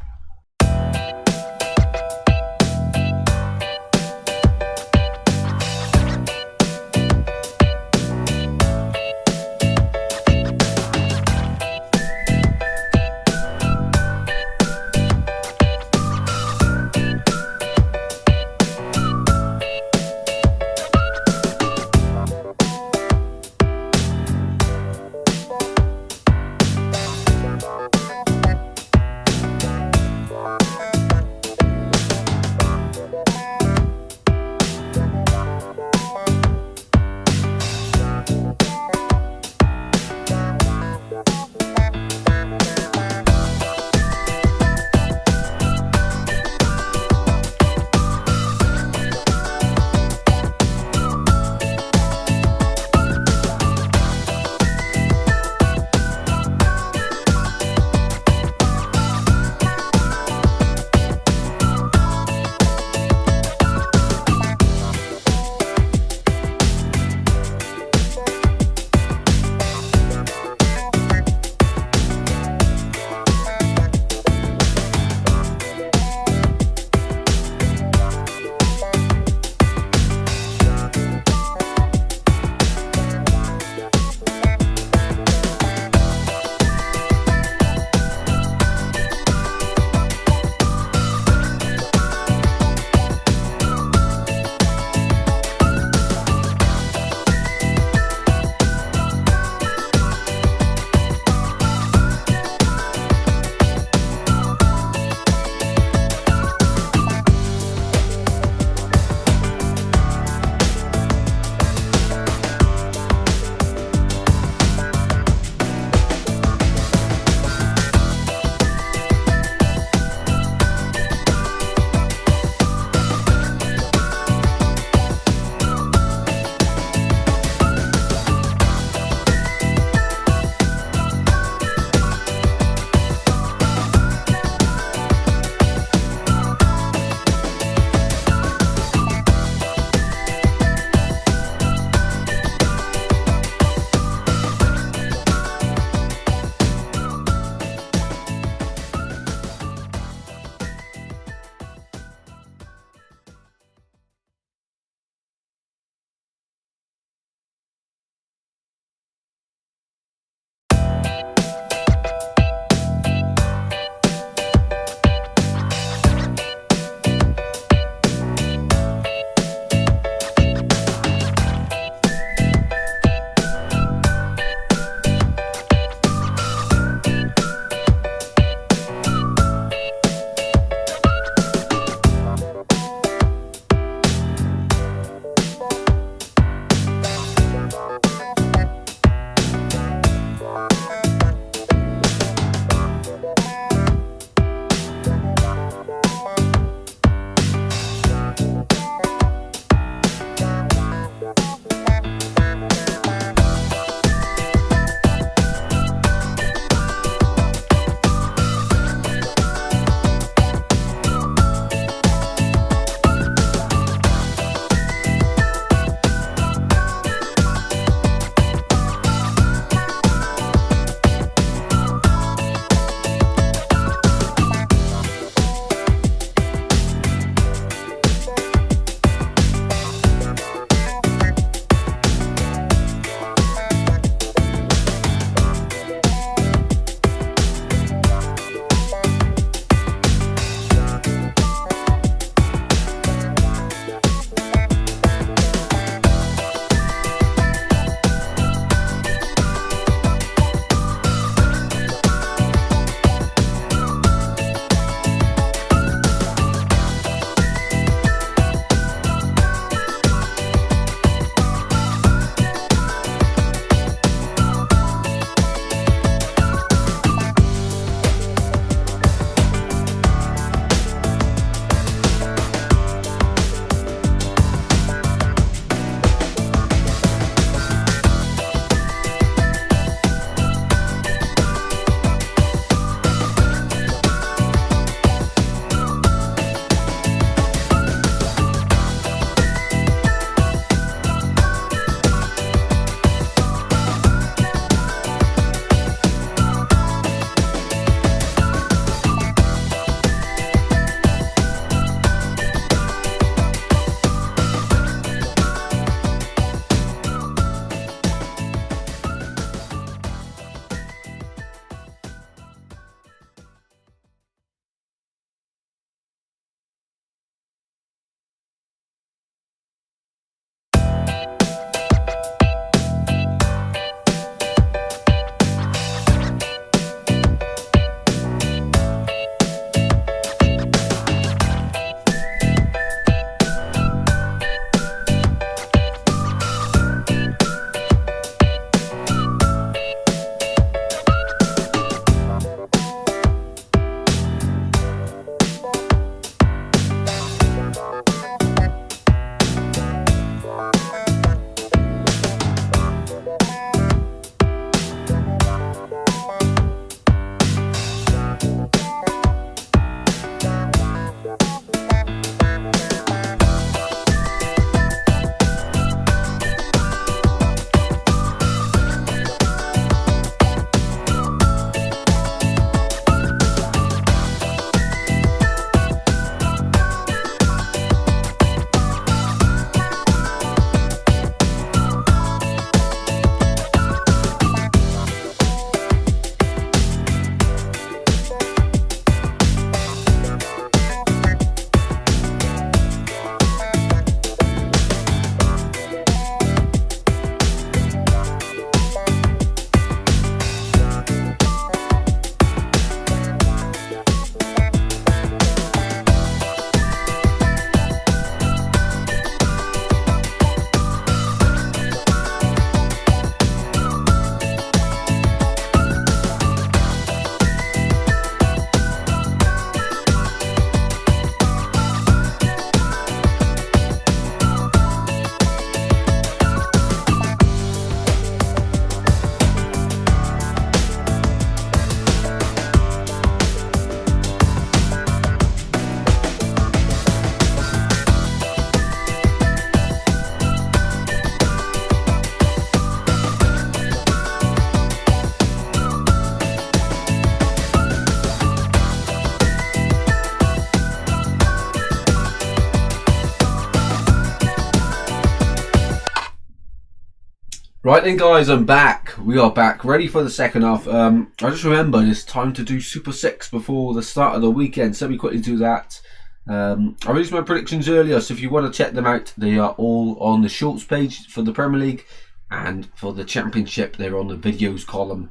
Right then guys, I'm back. We are back, ready for the second half. I just remembered it's time to do Super 6 before the start of the weekend, so we quickly do that. I released my predictions earlier, so if you want to check them out, they are all on the shorts page for the Premier League, and for the Championship, they're on the videos column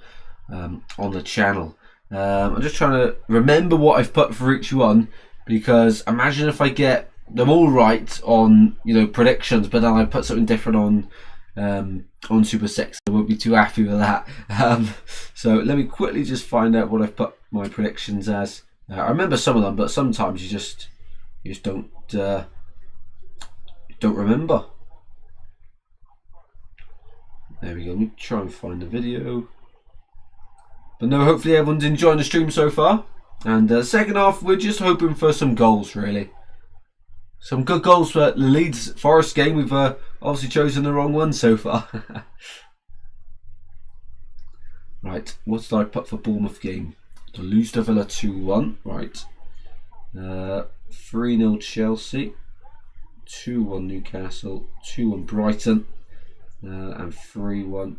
on the channel. I'm just trying to remember what I've put for each one, because imagine if I get them all right on, you know, predictions, but then I put something different on Super 6. I won't be too happy with that. So let me quickly just find out what I've put my predictions as. I remember some of them, but sometimes you just don't remember. There we go. Let me try and find the video. But no, hopefully everyone's enjoying the stream so far. And second half, we're just hoping for some goals, really. Some good goals for the Leeds Forest game. We've obviously chosen the wrong one so far. Right, what did I put for Bournemouth game? To lose to Villa 2-1. Right. 3-0 Chelsea. 2-1 Newcastle. 2-1 Brighton. And 3-1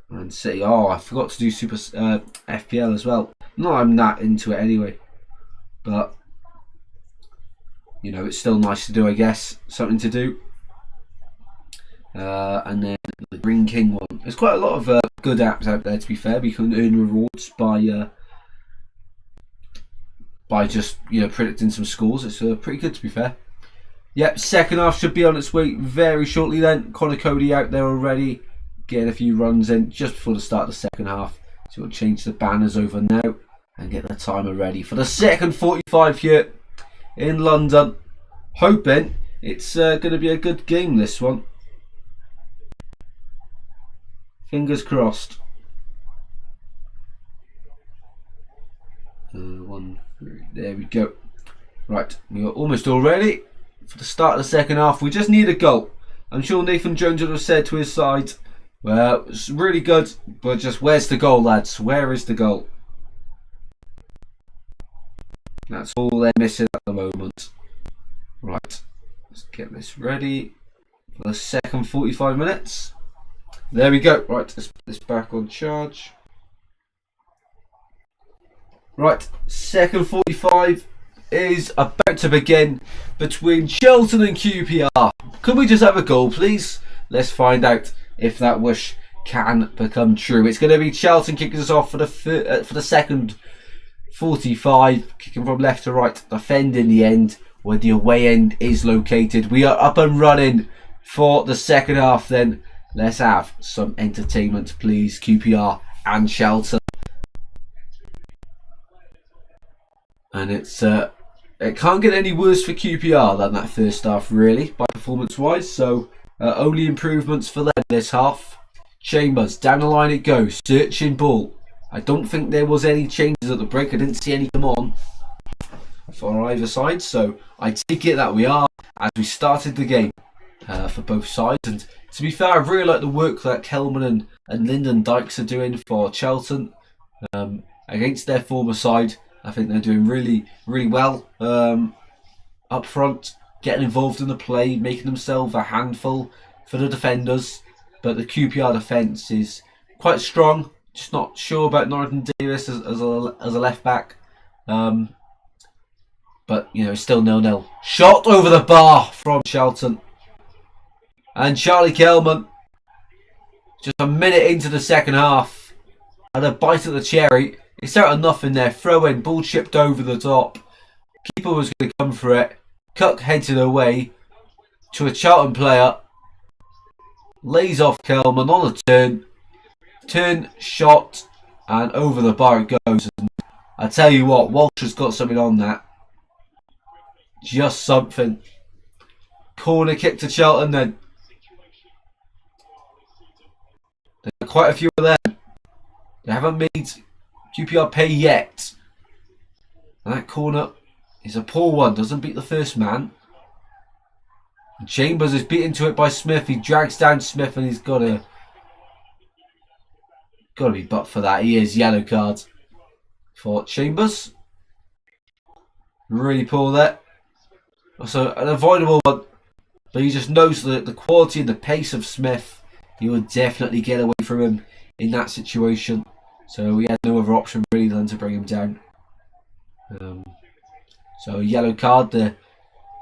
Man City. Oh, I forgot to do Super FPL as well. Not I'm that into it anyway. But you know, it's still nice to do, I guess. Something to do. And then the Green King one. There's quite a lot of good apps out there, to be fair. You can earn rewards by just, you know, predicting some scores. It's pretty good, to be fair. Yep, second half should be on its way very shortly then. Connor Cody out there already, getting a few runs in just before the start of the second half. So we'll change the banners over now and get the timer ready for the second 45 here in London. Hoping it's going to be a good game, this one. Fingers crossed. 1, 3, there we go. Right, we are almost all ready for the start of the second half. We just need a goal. I'm sure Nathan Jones would have said to his side, well, it's really good, but just where's the goal, lads? Where is the goal? That's all they're missing at the moment. Right, let's get this ready for the second 45 minutes. There we go. Right, let's put this back on charge. Right, second 45 is about to begin between Charlton and QPR. Could we just have a goal, please? Let's find out if that wish can become true. It's going to be Charlton kicking us off for the second 45, kicking from left to right, defending the end where the away end is located. We are up and running for the second half then. Let's have some entertainment, please, QPR and Charlton. And it can't get any worse for QPR than that first half, really, by performance-wise. So only improvements for them this half. Chambers, down the line it goes, searching ball. I don't think there was any changes at the break. I didn't see any come on for either side. So I take it that we are, as we started the game for both sides. And to be fair, I really like the work that Kelman and Lyndon Dykes are doing for Charlton against their former side. I think they're doing really, really well up front, getting involved in the play, making themselves a handful for the defenders. But the QPR defence is quite strong. Just not sure about Norton Davis as a left back. But, you know, it's still 0-0. Shot over the bar from Charlton. And Charlie Kelman, just a minute into the second half, had a bite at the cherry. It's out of nothing there. Throw in, ball chipped over the top. Keeper was going to come for it. Cook heads it away to a Charlton player. Lays off Kelman on a turn. Turn, shot, and over the bar it goes. And I tell you what, Walsh has got something on that. Just something. Corner kick to Charlton then. There are quite a few of them. They haven't made QPR pay yet. And that corner is a poor one. Doesn't beat the first man. And Chambers is beaten to it by Smith. He drags down Smith and he's got to be but for that. He is yellow card for Chambers. Really poor there. Also an avoidable one. But he just knows the quality and the pace of Smith he would definitely get away from him in that situation. So he had no other option really than to bring him down. So yellow card, the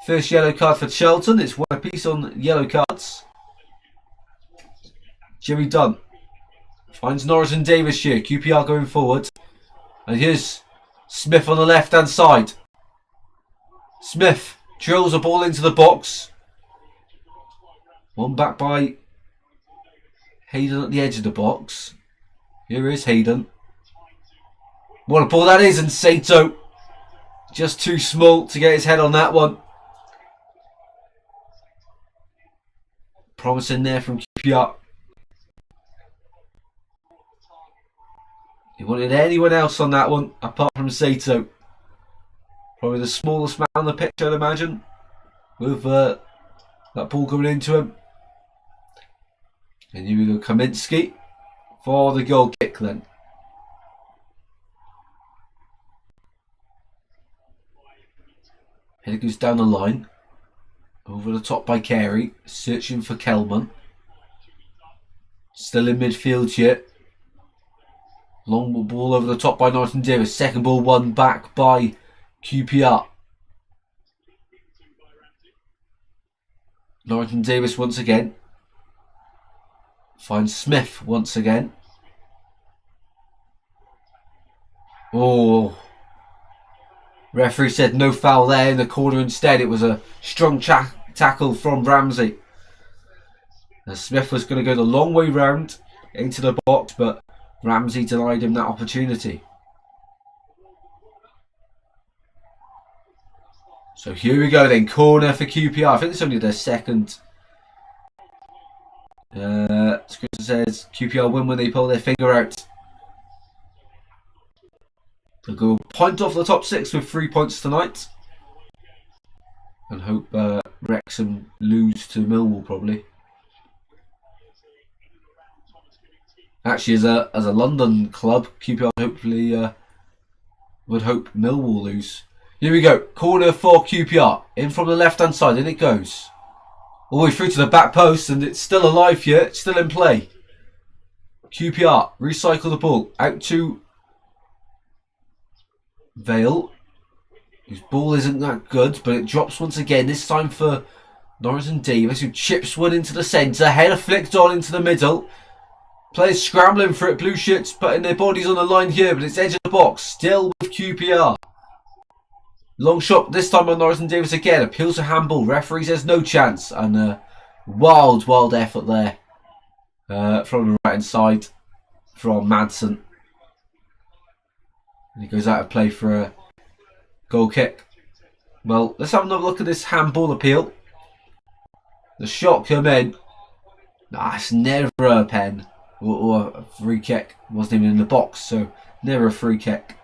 first yellow card for Charlton. It's one apiece on yellow cards. Jimmy Dunn finds Norris and Davis here. QPR going forward. And here's Smith on the left hand side. Smith drills a ball into the box. One back by Hayden at the edge of the box. Here is Hayden. What a ball that is, and Sato just too small to get his head on that one. Promising there from QPR. He wanted anyone else on that one apart from Sato. Probably the smallest man on the pitch, I'd imagine, with that ball coming into him. And here we go, Kaminsky for the goal kick then. Header goes down the line. Over the top by Carey, searching for Kelman. Still in midfield here. Long ball over the top by Norton Davis. Second ball won back by QPR. Norton Davis once again. Finds Smith once again. Oh. Referee said no foul there in the corner instead. It was a strong tackle from Ramsey. And Smith was going to go the long way round into the box, but Ramsey denied him that opportunity. So here we go then. Corner for QPR. I think it's only their second. Scripture says QPR win when they pull their finger out. They'll go point off the top six with 3 points tonight. And hope Wrexham lose to Millwall probably. Actually, as a London club, QPR hopefully would hope Millwall lose. Here we go. Corner for QPR. In from the left hand side, and it goes all the way through to the back post, and it's still alive here. It's still in play. QPR recycle the ball out to Vale, whose ball isn't that good, but it drops once again. This time for Norris and Davis, who chips one into the centre. Header flicked on into the middle. Players scrambling for it. Blue shirts putting their bodies on the line here, but it's edge of the box. Still with QPR. Long shot this time on Norris and Davis again. Appeals to handball. Referee says no chance. And wild effort there from the right hand side from Madsen. And he goes out of play for a goal kick. Well, let's have another look at this handball appeal. The shot come in. Nah, it's never a pen. Or a free kick. Wasn't even in the box, so never a free kick.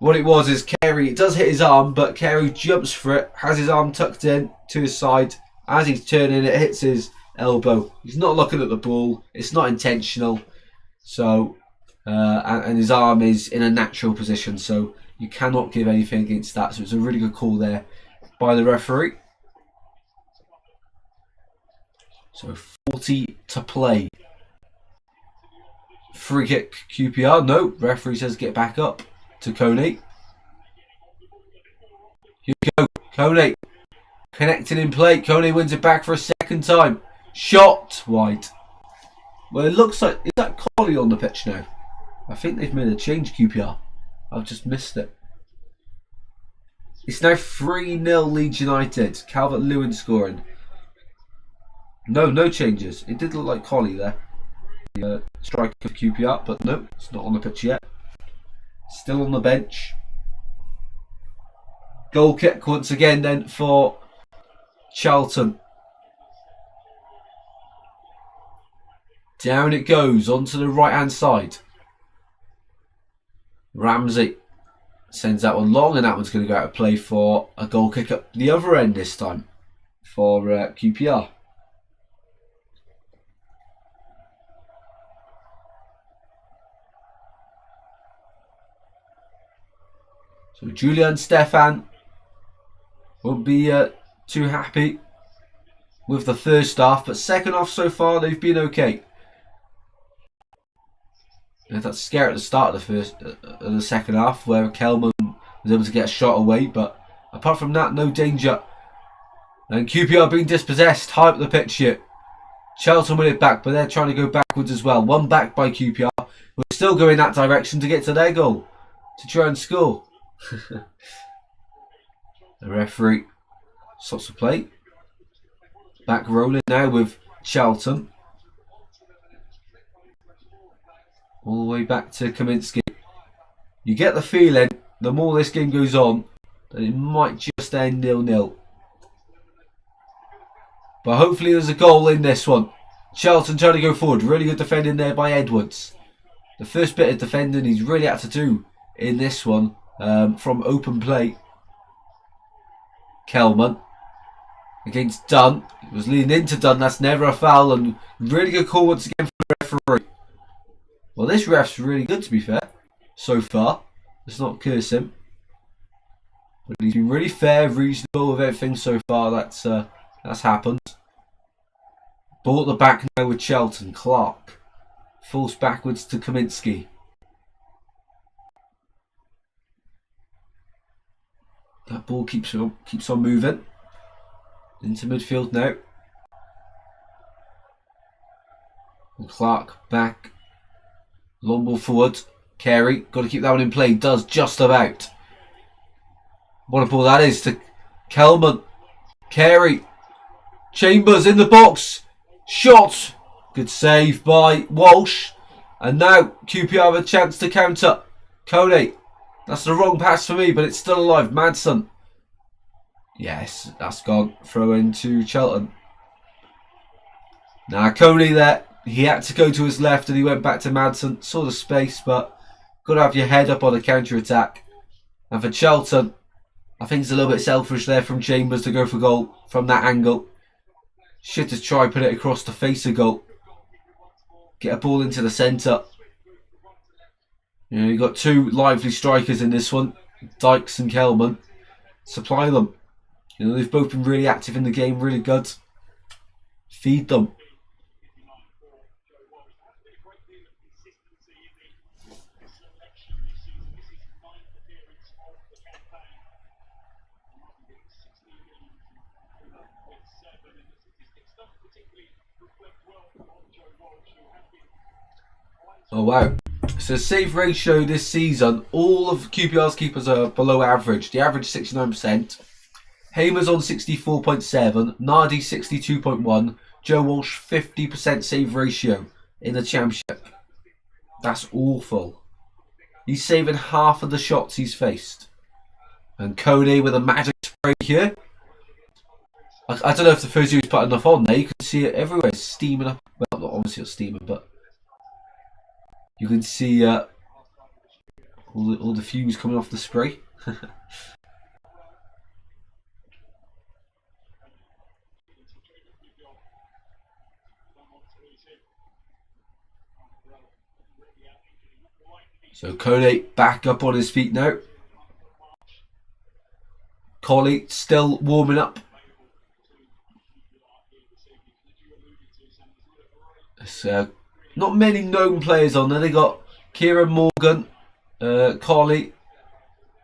What it was is Carey, it does hit his arm, but Carey jumps for it, has his arm tucked in to his side. As he's turning, it hits his elbow. He's not looking at the ball. It's not intentional. So, and his arm is in a natural position, so you cannot give anything against that. So it's a really good call there by the referee. So 40 to play. Free kick QPR. No, referee says get back up to Coney. Here we go. Coney connecting in play. Coney wins it back for a second time. Shot wide. Well, it looks like, is that Colley on the pitch now? I think they've made a change, QPR. I've just missed it. It's now 3-0 Leeds United. Calvert-Lewin scoring. No changes. It did look like Colley there. The striker of QPR, but no, it's not on the pitch yet. Still on the bench. Goal kick once again then for Charlton. Down it goes onto the right hand side. Ramsey sends that one long, and that one's going to go out of play for a goal kick up the other end this time for QPR. So Julian Stefan won't be too happy with the first half, but second half so far they've been okay. And that's scary at the start of the second half, where Kelman was able to get a shot away, but apart from that, no danger. And QPR being dispossessed, high up the pitch here. Charlton win it back, but they're trying to go backwards as well. One back by QPR. We're still going that direction to get to their goal, to try and score. The referee stops the play. Back rolling now with Charlton. All the way back to Kaminsky. You get the feeling, the more this game goes on, that it might just end 0-0. But hopefully there's a goal in this one. Charlton trying to go forward. Really good defending there by Edwards. The first bit of defending he's really had to do in this one from open play. Kelman against Dunn. He was leaning into Dunn. That's never a foul. And really good call once again for the referee. Well, this ref's really good, to be fair, so far. Let's not curse him. But he's been really fair, reasonable with everything so far. That's happened. Ball at the back now with Charlton. Clark. Falls backwards to Kaminsky. That ball keeps on moving. Into midfield now. And Clark back. Long ball forward. Carey. Got to keep that one in play. Does just about. What a ball that is to Kelman. Carey. Chambers in the box. Shot. Good save by Walsh. And now QPR have a chance to counter. Kone. That's the wrong pass for me, but it's still alive. Madsen. Yes, that's gone. Throw into Charlton. Now Kone there. He had to go to his left and he went back to Madsen. Saw the space, but got to have your head up on a counter-attack. And for Charlton, I think it's a little bit selfish there from Chambers to go for goal from that angle. Should just try put it across to face a goal. Get a ball into the centre. You know, you've got two lively strikers in this one. Dykes and Kelman. Supply them. You know, they've both been really active in the game, really good. Feed them. Oh wow. So save ratio this season, all of QPR's keepers are below average. The average 69%. Hamer's on 64.7, Nardi 62.1, Joe Walsh 50% save ratio in the championship. That's awful. He's saving half of the shots he's faced. And Kone with a magic spray here. I don't know if the first view's put enough on there. You can see it everywhere. It's steaming up. Well, not obviously it's steaming, but you can see all the fumes coming off the spray. So Kone back up on his feet now. Colley still warming up. It's, not many known players on there. They got Kieran Morgan, Colley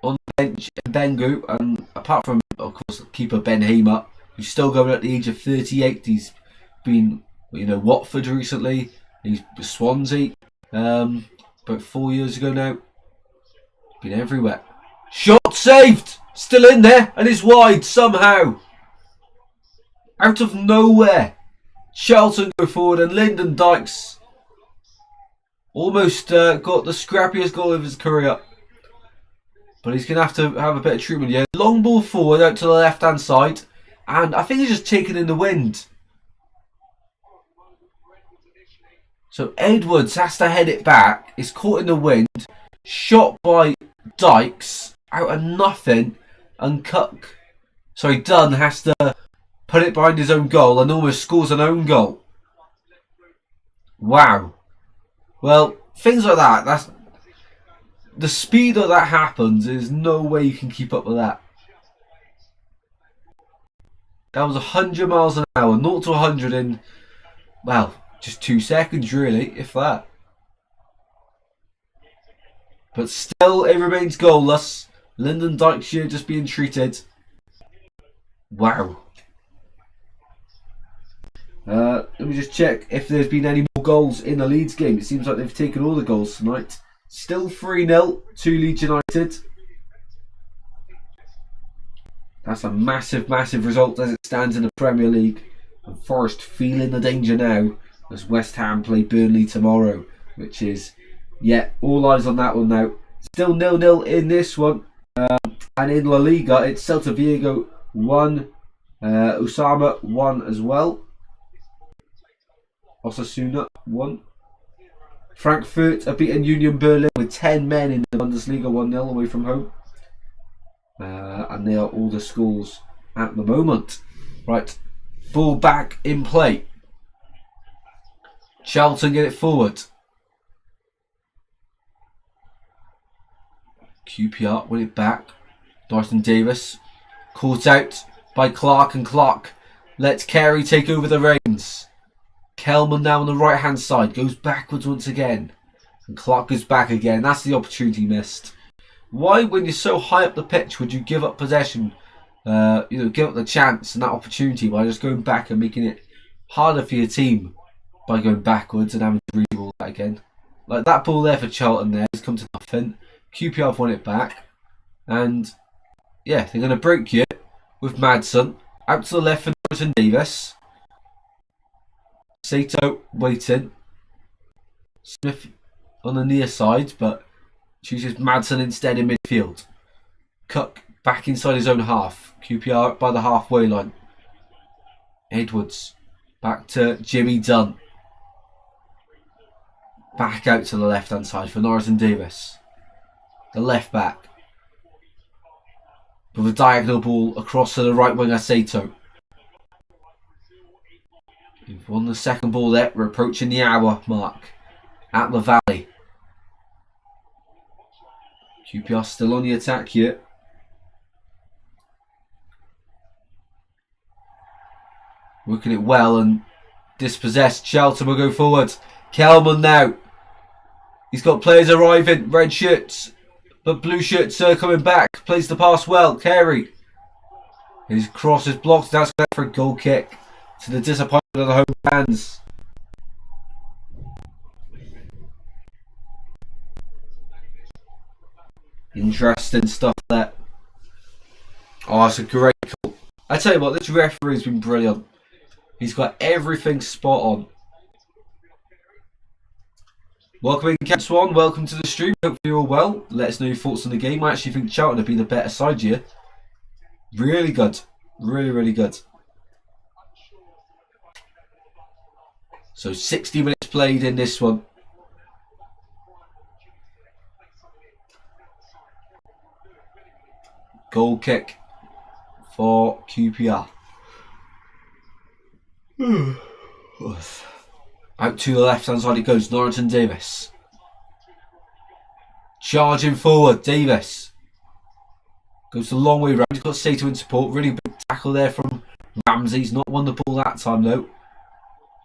on the bench, and Bengu, and apart from, of course, keeper Ben Hamer, who's still going at the age of 38. He's been, you know, Watford recently. He's Swansea, about 4 years ago now. Been everywhere. Shot saved, still in there, and it's wide somehow. Out of nowhere, Charlton go forward, and Lyndon Dykes almost got the scrappiest goal of his career. But he's going to have a bit of treatment here. Long ball forward out to the left-hand side. And I think he's just taken in the wind. So Edwards has to head it back. It's caught in the wind. Shot by Dykes out of nothing. And Dunn has to put it behind his own goal and almost scores an own goal. Wow. Well, things like that, that's the speed that happens, there's no way you can keep up with that. That was 100 miles an hour. 0 to 100 in, well, just 2 seconds really, if that. But still, it remains goalless. Lyndon Dykeshire just being treated. Wow. Let me just check if there's been any more goals in the Leeds game. It seems like they've taken all the goals tonight. Still 3-0 to Leeds United. That's a massive, massive result as it stands in the Premier League. And Forest feeling the danger now as West Ham play Burnley tomorrow, which is, yeah, all eyes on that one now. Still 0-0 in this one. And in La Liga, it's Celta Vigo 1, Osama 1 as well. Osasuna 1. Frankfurt have beaten Union Berlin with 10 men in the Bundesliga 1-0 away from home. And they are all the scores at the moment. Right, ball back in play. Charlton get it forward. QPR win it back. Dyson Davis caught out by Clark, and Clark lets Carey take over the reins. Kelman now on the right hand side goes backwards once again, and Clark goes back again. That's the opportunity missed. Why, when you're so high up the pitch, would you give up possession? Give up the chance and that opportunity by just going back and making it harder for your team by going backwards and having to re-ball that again. Like that ball there for Charlton there has come to nothing. QPR have won it back, and yeah, they're going to break you with Madsen out to the left for Dyson Davis. Sato waiting. Smith on the near side, but chooses Madsen instead in midfield. Cook back inside his own half. QPR by the halfway line. Edwards back to Jimmy Dunn. Back out to the left hand side for Norton Davis. The left back. With a diagonal ball across to the right winger Sato. We've won the second ball there. We're approaching the hour mark at the Valley. QPR still on the attack here. Working it well and dispossessed. Charlton will go forward. Kelman now. He's got players arriving. Red shirts. But blue shirts are coming back. Plays the pass well. Carey. His cross is blocked. That's going for a goal kick. To the disappointment of the home fans. Interesting stuff there. Oh, it's a great call. I tell you what, this referee's been brilliant. He's got everything spot on. Welcome in, Cap Swan. Welcome to the stream. Hope you're all well. Let us know your thoughts on the game. I actually think Charlton have been the better side here. Really good. Really, really good. So 60 minutes played in this one. Goal kick for QPR. Out to the left hand side it goes. Norton Davis. Charging forward. Davis. Goes the long way round. He's got Sato in support. Really big tackle there from Ramsey. He's not won the ball that time though.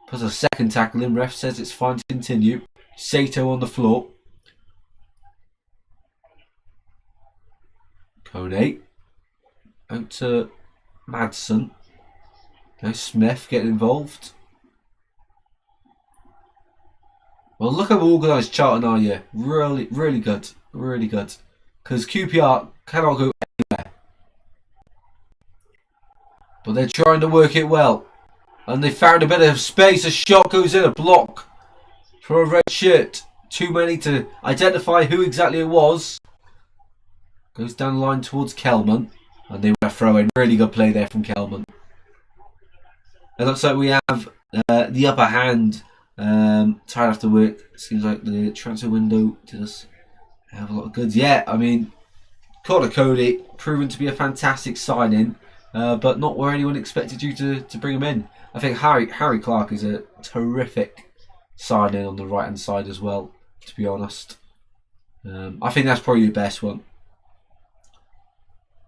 Puts a second tackle in. Ref says it's fine to continue. Sato on the floor. Kone. Out to Madsen. Now Smith getting involved. Well, look how organised Charlton are here. Really, really good. Really good. Because QPR cannot go anywhere. But they're trying to work it well. And they found a bit of space. A shot goes in. A block for a red shirt. Too many to identify who exactly it was. Goes down the line towards Kelman. And they were throwing. Really good play there from Kelman. It looks like we have the upper hand. Tired after work. Seems like the transfer window does have a lot of goods. Yeah, I mean, Connor Cody proven to be a fantastic signing, but not where anyone expected you to bring him in. I think Harry Clark is a terrific signing on the right hand side as well, to be honest. I think that's probably the best one.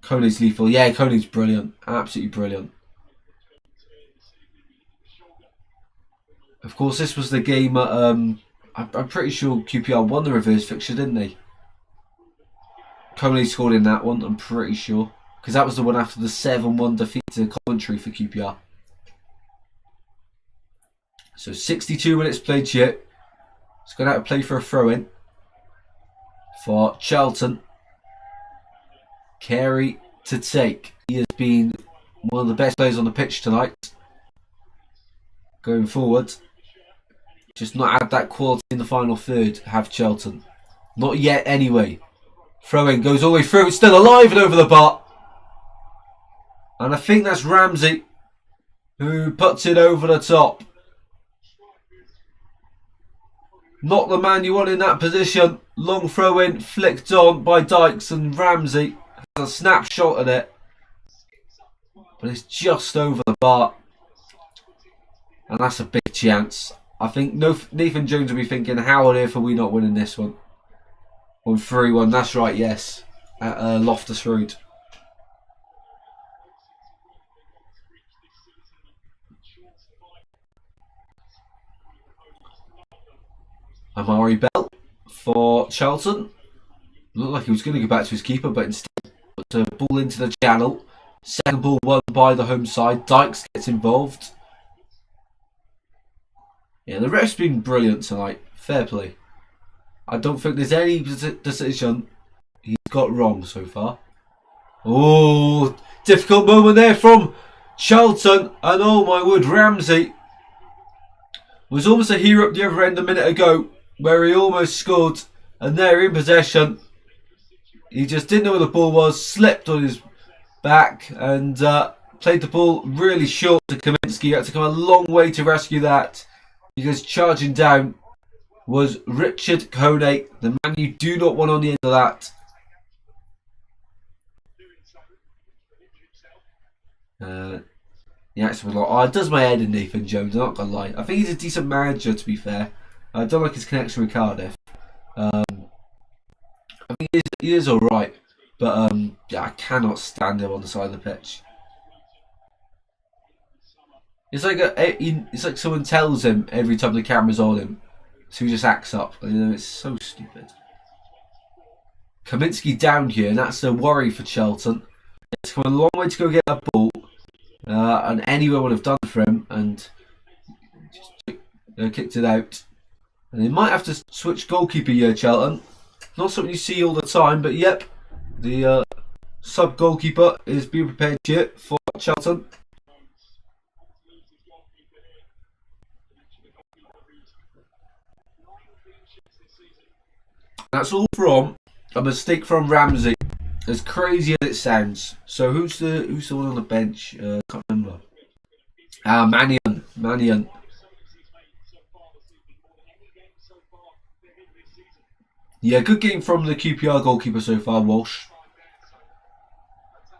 Cody's lethal. Yeah, Cody's brilliant. Absolutely brilliant. Of course, this was the game at, I'm pretty sure QPR won the reverse fixture, didn't they? Coney scored in that one, I'm pretty sure. Because that was the one after the 7-1 defeat to Coventry for QPR. So 62 minutes played here. It's going to have to play for a throw-in for Charlton. Carey to take. He has been one of the best players on the pitch tonight. Going forward. Just not had that quality in the final third, have Charlton. Not yet anyway. Throw-in goes all the way through. It's still alive and over the bar. And I think that's Ramsey who puts it over the top. Not the man you want in that position. Long throw-in flicked on by Dykes, and Ramsey has a snapshot at it. But it's just over the bar. And that's a big chance. I think Nathan Jones will be thinking, how on earth are we not winning this one? On 3-1, that's right, yes. At Loftus Road. Amari Bell for Charlton. Looked like he was going to go back to his keeper, but instead puts a ball into the channel. Second ball won by the home side. Dykes gets involved. Yeah, the ref's been brilliant tonight. Fair play. I don't think there's any decision he's got wrong so far. Oh, difficult moment there from Charlton. And oh my word, Ramsey was almost a hero up the other end a minute ago, where he almost scored. And they're in possession. He just didn't know where the ball was, slipped on his back, and played the ball really short to Kaminsky. He had to come a long way to rescue that, because charging down was Richard Coney, the man you do not want on the end of that. Yeah, it's a lot. Oh, it does my head in, Nathan Jones, I'm not going to lie. I think he's a decent manager, to be fair. I don't like his connection with Cardiff. I think he is alright. But yeah, I cannot stand him on the side of the pitch. It's like someone tells him every time the camera's on him, so he just acts up. You know, it's so stupid. Kaminsky down here, and that's a worry for Charlton. It's come a long way to go get that ball, and anyone would have done for him, and just kicked it out. And they might have to switch goalkeeper here, Charlton. Not something you see all the time, but yep, the sub goalkeeper is being prepared here for Charlton. That's all from a mistake from Ramsey, as crazy as it sounds. So who's the one on the bench? Can't remember. Mannion. Yeah, good game from the QPR goalkeeper so far, Walsh.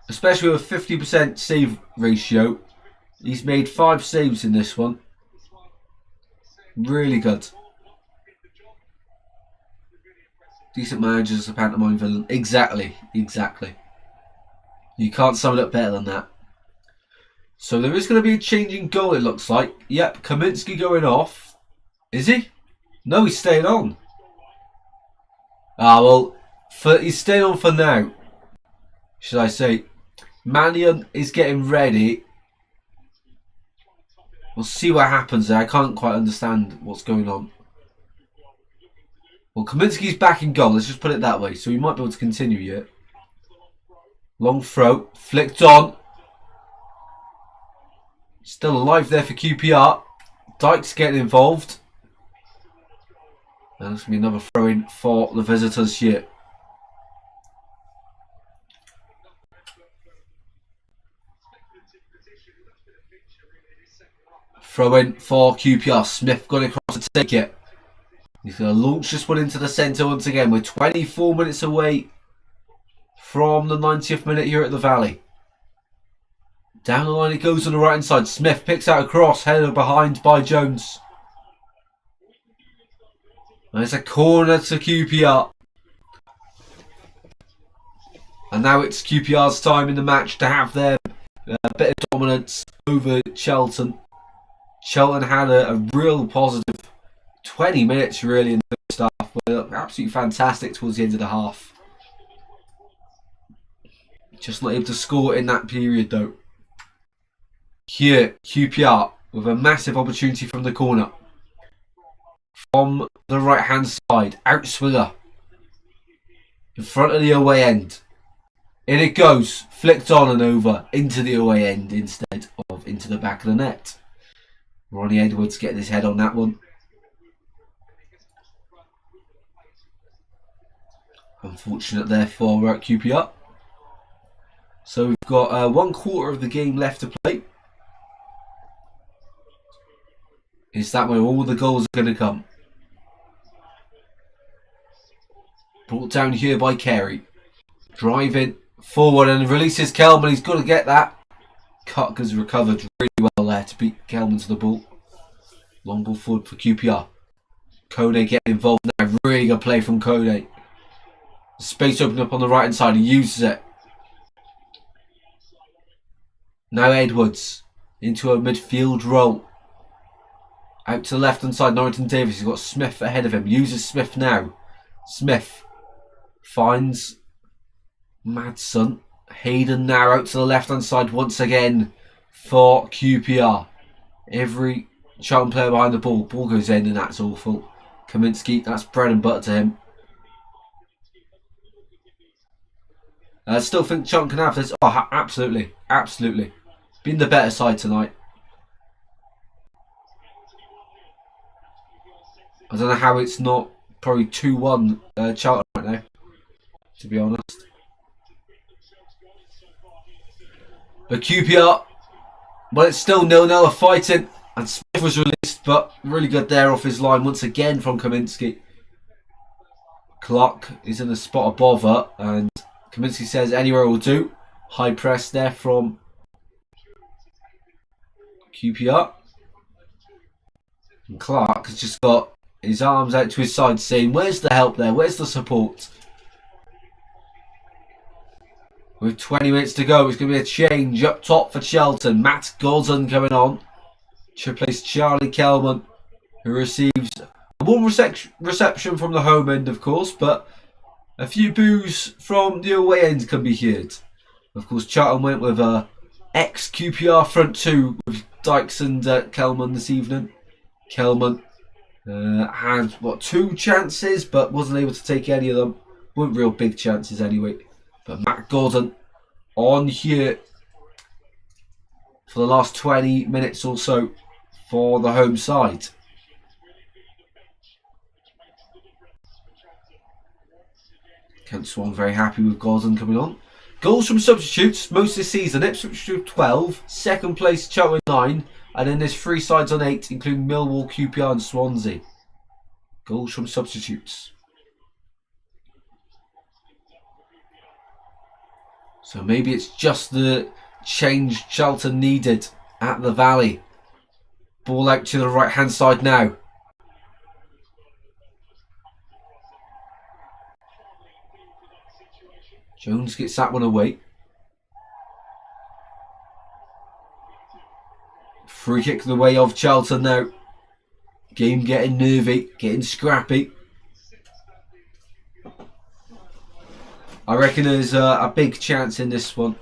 Especially with a 50% save ratio. He's made 5 saves in this one. Really good. Decent manager as a pantomime villain. Exactly. You can't sum it up better than that. So there is going to be a change in goal, it looks like. Yep, Kaminsky going off. Is he? No, he's staying on. Well, he's staying on for now, should I say. Mannion is getting ready. We'll see what happens there. I can't quite understand what's going on. Well, Kaminsky's back in goal. Let's just put it that way. So we might be able to continue here. Long throw. Flicked on. Still alive there for QPR. Dykes getting involved. And that's going to be another throw-in for the visitors here. Throw-in for QPR. Smith got across to take it. He's going to launch this one into the centre once again. We're 24 minutes away from the 90th minute here at the Valley. Down the line it goes on the right hand side. Smith picks out a cross, headed behind by Jones. And it's a corner to QPR. And now it's QPR's time in the match to have their bit of dominance over Charlton. Charlton had a real positive 20 minutes really in the first half. But they looked absolutely fantastic towards the end of the half. Just not able to score in that period though. Here, QPR with a massive opportunity from the corner. From the right hand side, outswinger. In front of the away end. In it goes, flicked on and over into the away end instead of into the back of the net. Ronnie Edwards getting his head on that one. Unfortunate there for QPR. So we've got 1/4 of the game left to play. Is that where all the goals are going to come? Brought down here by Carey. Driving forward and releases Kelman. He's got to get that. Kutka's recovered really well there to beat Kelman to the ball. Long ball forward for QPR. Kode getting involved now. Really good play from Kode. Space opened up on the right hand side. He uses it. Now Edwards into a midfield role. Out to the left hand side. Norrington Davis. He's got Smith ahead of him. Uses Smith now. Smith finds Madsen. Hayden now out to the left hand side once again for QPR. Every Charlton player behind the ball. Ball goes in and that's awful. Kaminsky, that's bread and butter to him. I still think Charlton can have this. Oh, absolutely. Absolutely. Been the better side tonight. I don't know how it's not probably 2-1 Charlton right now, to be honest. But QPR, well, it's still 0-0, a fighting. And Smith was released, but really good there off his line once again from Kaminsky. Clark is in the spot above her, and Kaminsky says anywhere will do. High press there from QPR. And Clark has just got his arms out to his side saying, where's the help there? Where's the support? With 20 minutes to go, it's going to be a change up top for Charlton. Matt Gordon coming on to replace Charlie Kelman, who receives a warm reception from the home end, of course, but a few boos from the away end can be heard. Of course, Charlton went with a ex-QPR front two with Dykes and Kelman this evening. Kelman had, 2 chances, but wasn't able to take any of them. Weren't real big chances anyway. But Matt Gordon on here for the last 20 minutes or so for the home side. Kent Swan very happy with Gordon coming on. Goals from substitutes most this season. Ipswich 12, second place Charlton 9, and then there's 3 sides on 8, including Millwall, QPR and Swansea. Goals from substitutes. So maybe it's just the change Charlton needed at the Valley. Ball out to the right hand side now. Jones gets that one away. Free kick the way of Charlton now. Game getting nervy, getting scrappy. I reckon there's a big chance in this one.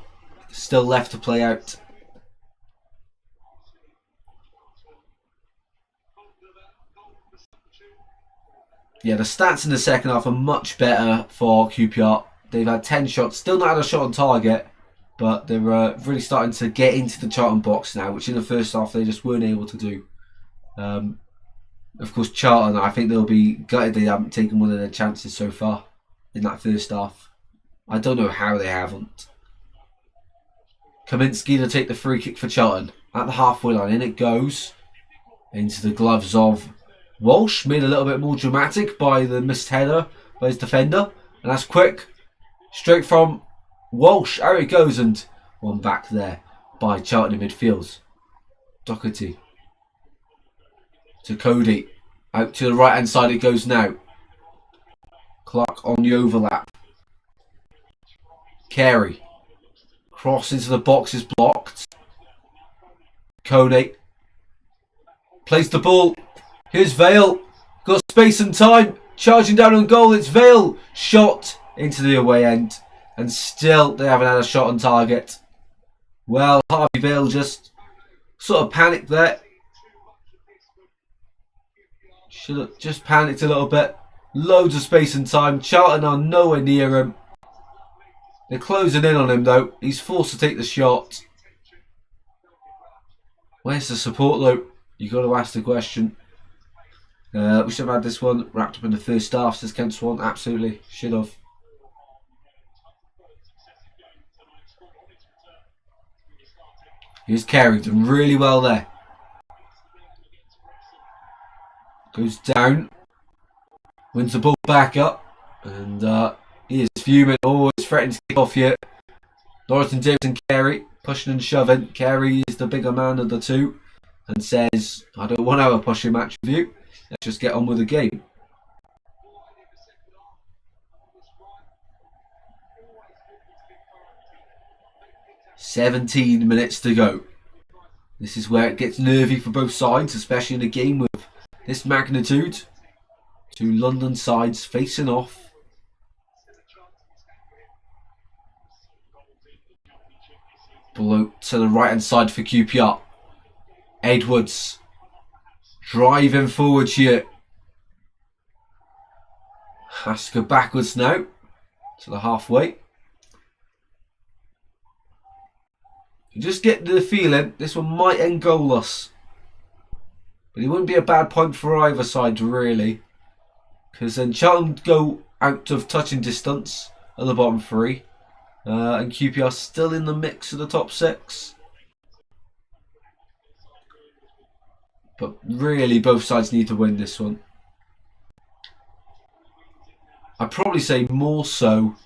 Still left to play out. Yeah, the stats in the second half are much better for QPR. They've had 10 shots, still not had a shot on target, but they're really starting to get into the Charlton box now, which in the first half they just weren't able to do. Of course, Charlton, I think they'll be gutted they haven't taken one of their chances so far in that first half. I don't know how they haven't. Kaminsky to take the free kick for Charlton at the halfway line. In it goes into the gloves of Walsh. Made a little bit more dramatic by the missed header by his defender. And that's quick. Straight from Walsh. Out it goes, and one back there by Charlton in midfield. Doherty to Cody. Out to the right hand side it goes now. Clark on the overlap. Carey. Cross into the box is blocked. Cody. Plays the ball. Here's Vale. Got space and time. Charging down on goal. It's Vale. Shot into the away end. And still they haven't had a shot on target. Well, Harvey Vale just sort of panicked there. Should have just panicked a little bit. Loads of space and time. Charlton are nowhere near him. They're closing in on him though. He's forced to take the shot. Where's the support though? You've got to ask the question. We should have had this one wrapped up in the first half, says Kent Swan. Absolutely. Should have. Here's Carey, done really well there. Goes down. Wins the ball back up. And he is fuming. Oh, it's threatening to kick off here. Norton Davis and Carey pushing and shoving. Carey is the bigger man of the two. And says, I don't want to have a pushing match with you. Let's just get on with the game. "17 minutes to go. This is where it gets nervy for both sides, especially in a game with this magnitude. Two London sides facing off. Below to the right hand side for QPR. Edwards driving forward here. Has to go backwards now to the halfway. You just get the feeling this one might end goalless. But it wouldn't be a bad point for either side really. Because then Charlton go out of touching distance at the bottom three. And QPR still in the mix of the top six. But really both sides need to win this one. I'd probably say more so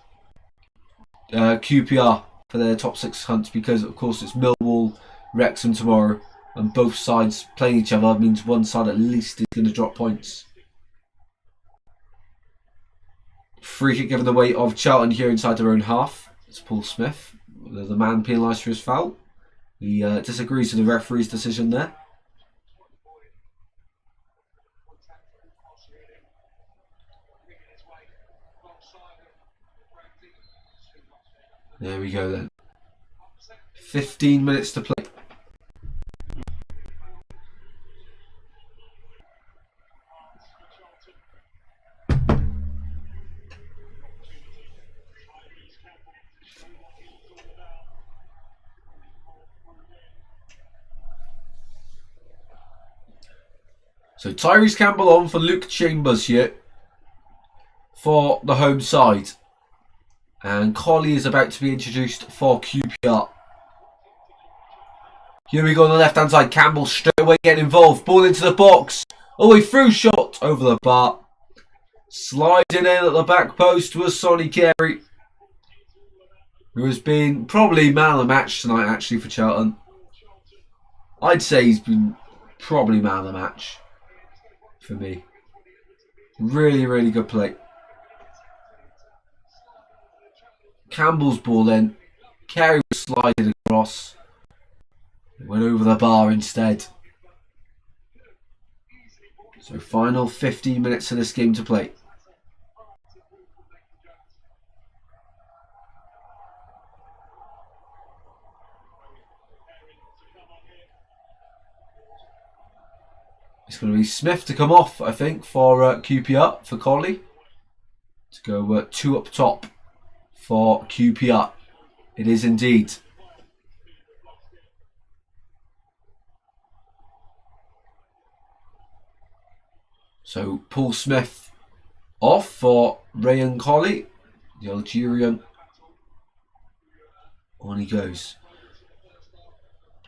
QPR for their top six hunts, because of course it's Millwall, Wrexham tomorrow, and both sides playing each other means one side at least is going to drop points. Free kick given away of Charlton here inside their own half. It's Paul Smith, the man penalised for his foul. He disagrees with the referee's decision there. There we go then. 15 minutes to play. So Tyrese Campbell on for Luke Chambers here for the home side. And Colley is about to be introduced for QPR. Here we go on the left hand side. Campbell straight away getting involved. Ball into the box. Oh, he threw shot over the bar. Sliding in at the back post was Sonny Carey, who has been probably man of the match tonight actually for Charlton. I'd say he's been probably man of the match for me. Really, really good play. Campbell's ball then. Carey was sliding across. Went over the bar instead. So final 15 minutes of this game to play. It's going to be Smith to come off, I think, for QPR, for Colley. To go 2 up top for QPR. It is indeed. So Paul Smith off for Ryan Colley, the Algerian. On he goes.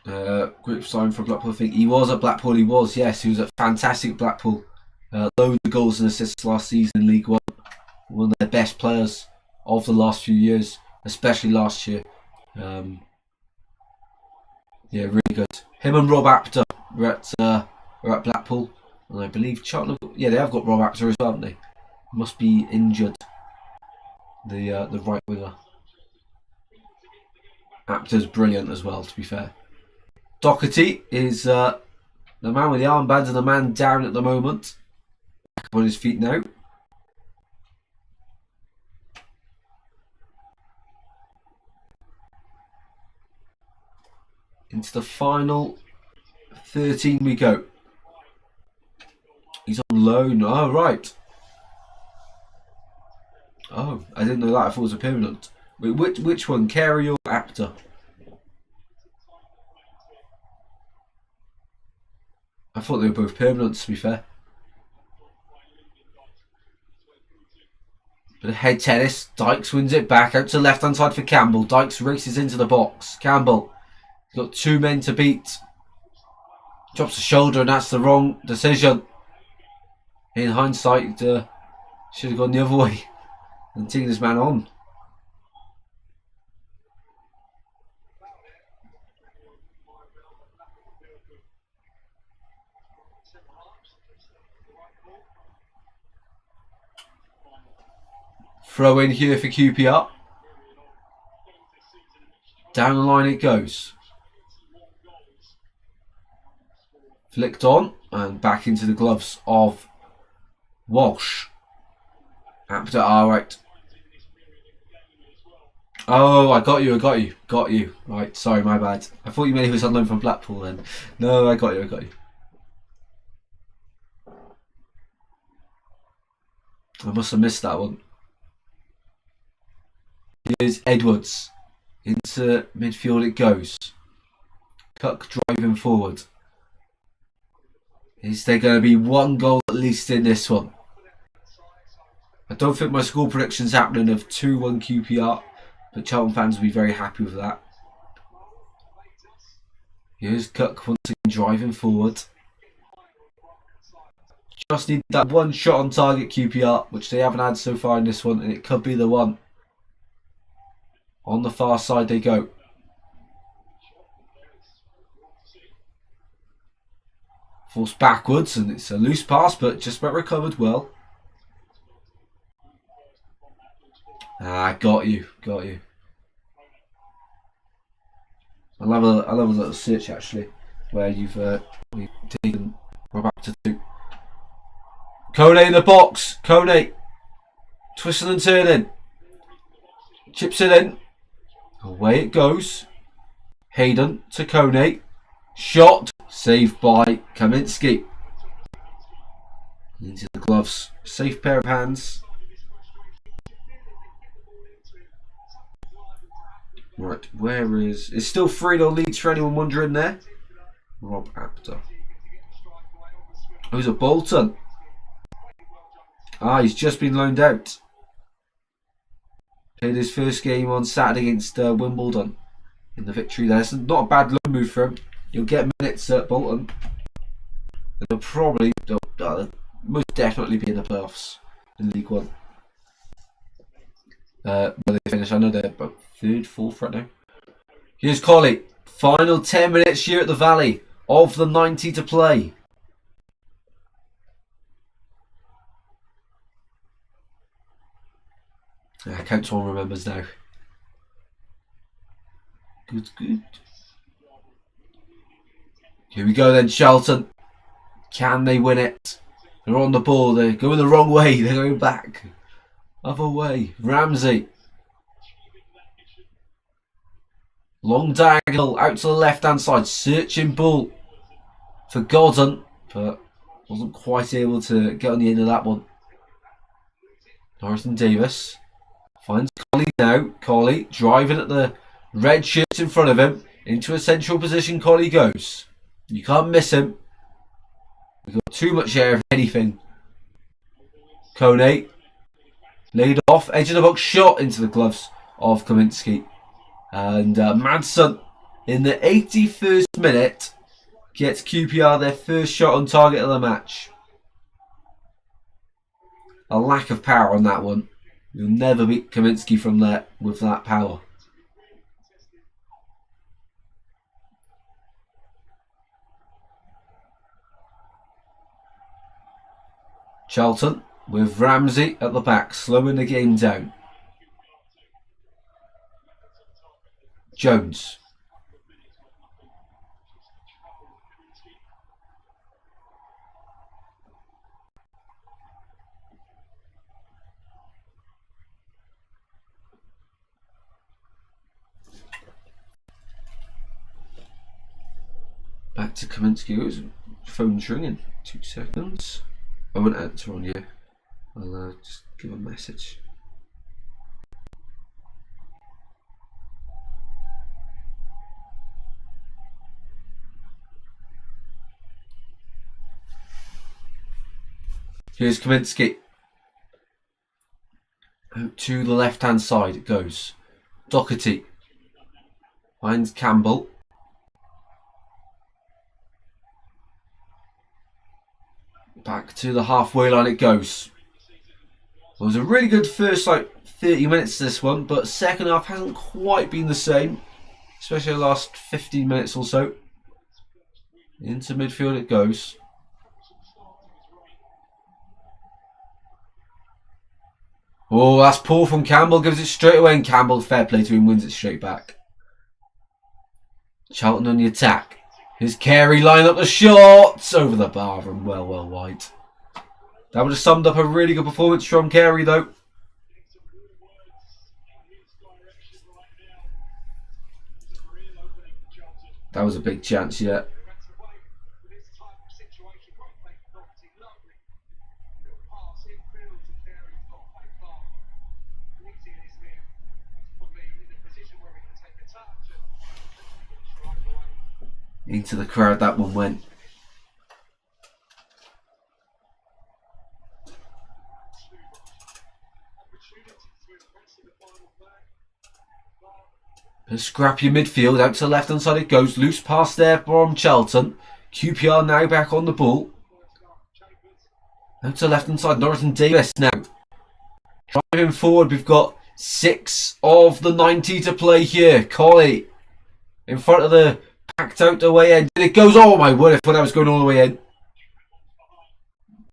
Great sign for Blackpool. I think he was at Blackpool. He was, yes, he was at fantastic Blackpool. Loads of goals and assists last season in League One. One of their best players of the last few years, especially last year. Yeah, really good. Him and Rob Apter were at Blackpool, and I believe Charlton. Yeah, they have got Rob Apter as well, haven't they? Must be injured. The right winger. Apter's brilliant as well, to be fair. Doherty is The man with the armbands and the man down at the moment. Back on his feet now. Into the final 13 we go. He's on loan. Oh, right. Oh, I didn't know that. I thought it was a permanent. Wait, which one? Carey or Apter? I thought they were both permanent, to be fair. But head tennis. Dykes wins it back out to the left-hand side for Campbell. Dykes races into the box. Campbell. He's got two men to beat. Drops the shoulder and that's the wrong decision. In hindsight, should have gone the other way and taken his man on. Throw in here for QPR. Down the line it goes. Flicked on and back into the gloves of Walsh. Apter, alright. Oh, I got you. Right, sorry, my bad. I thought you meant he was on loan from Blackpool then. No, I got you. I must have missed that one. Here's Edwards. Into midfield it goes. Cook driving forward. Is there going to be one goal at least in this one? I don't think my score prediction's happening of 2-1 QPR, but Charlton fans will be very happy with that. Here's Cook once again driving forward. Just need that one shot on target QPR, which they haven't had so far in this one, and it could be the one. On the far side they go. Forced backwards, and it's a loose pass, but just about recovered well. Got you. I love a little search actually, where you've taken. We're back to 2. Kone in the box. Kone twisting and turning. Chips it in. Away it goes. Hayden to Kone. Shot. Saved by Kaminski. Into the gloves. Safe pair of hands. Right, where is... It's still 3-0 leads for anyone wondering there. Rob Apter. Who's at Bolton? He's just been loaned out. Played his first game on Saturday against Wimbledon in the victory there. It's not a bad loan move for him. He'll get minutes at Bolton. And they'll probably, they'll most definitely be in the playoffs in League One. Where they finish, I know they're about 3rd, 4th right now. Here's Colley. Final 10 minutes here at the Valley of the 90 to play. Count one remembers now. Good. Here we go then, Charlton. Can they win it? They're on the ball. They're going the wrong way. They're going back. Other way. Ramsey. Long diagonal out to the left-hand side. Searching ball for Godden, but wasn't quite able to get on the end of that one. Norton Davis finds Colley now. Colley driving at the red shirts in front of him. Into a central position Colley goes. You can't miss him. We've got too much air of anything. Kone laid off. Edge of the box shot into the gloves of Kaminski. And Madsen in the 81st minute gets QPR their first shot on target of the match. A lack of power on that one. You'll never beat Kaminski from there with that power. Charlton with Ramsey at the back, slowing the game down. Jones. Back to Kaminsky. His phone's ringing. 2 seconds. I won't answer on you. I'll just give a message. Here's Kaminsky. Out to the left-hand side it goes. Doherty finds Campbell. Back to the halfway line it goes. It was a really good first 30 minutes this one, but second half hasn't quite been the same, especially the last 15 minutes or so. Into midfield it goes. Oh, that's poor from Campbell. Gives it straight away, and Campbell, fair play to him, wins it straight back. Charlton on the attack. Here's Carey lining up the shots over the bar and well wide. That would have summed up a really good performance from Carey, though. That was a big chance, yeah. Into the crowd that one went. A scrappy midfield, out to the left hand side it goes. Loose pass there from Charlton. QPR now back on the ball. Out to the left hand side, Norris and Davis now. Driving forward, we've got 6 of the 90 to play here. Colley in front of the packed out the way end. It goes, oh my word, I thought that was going all the way in.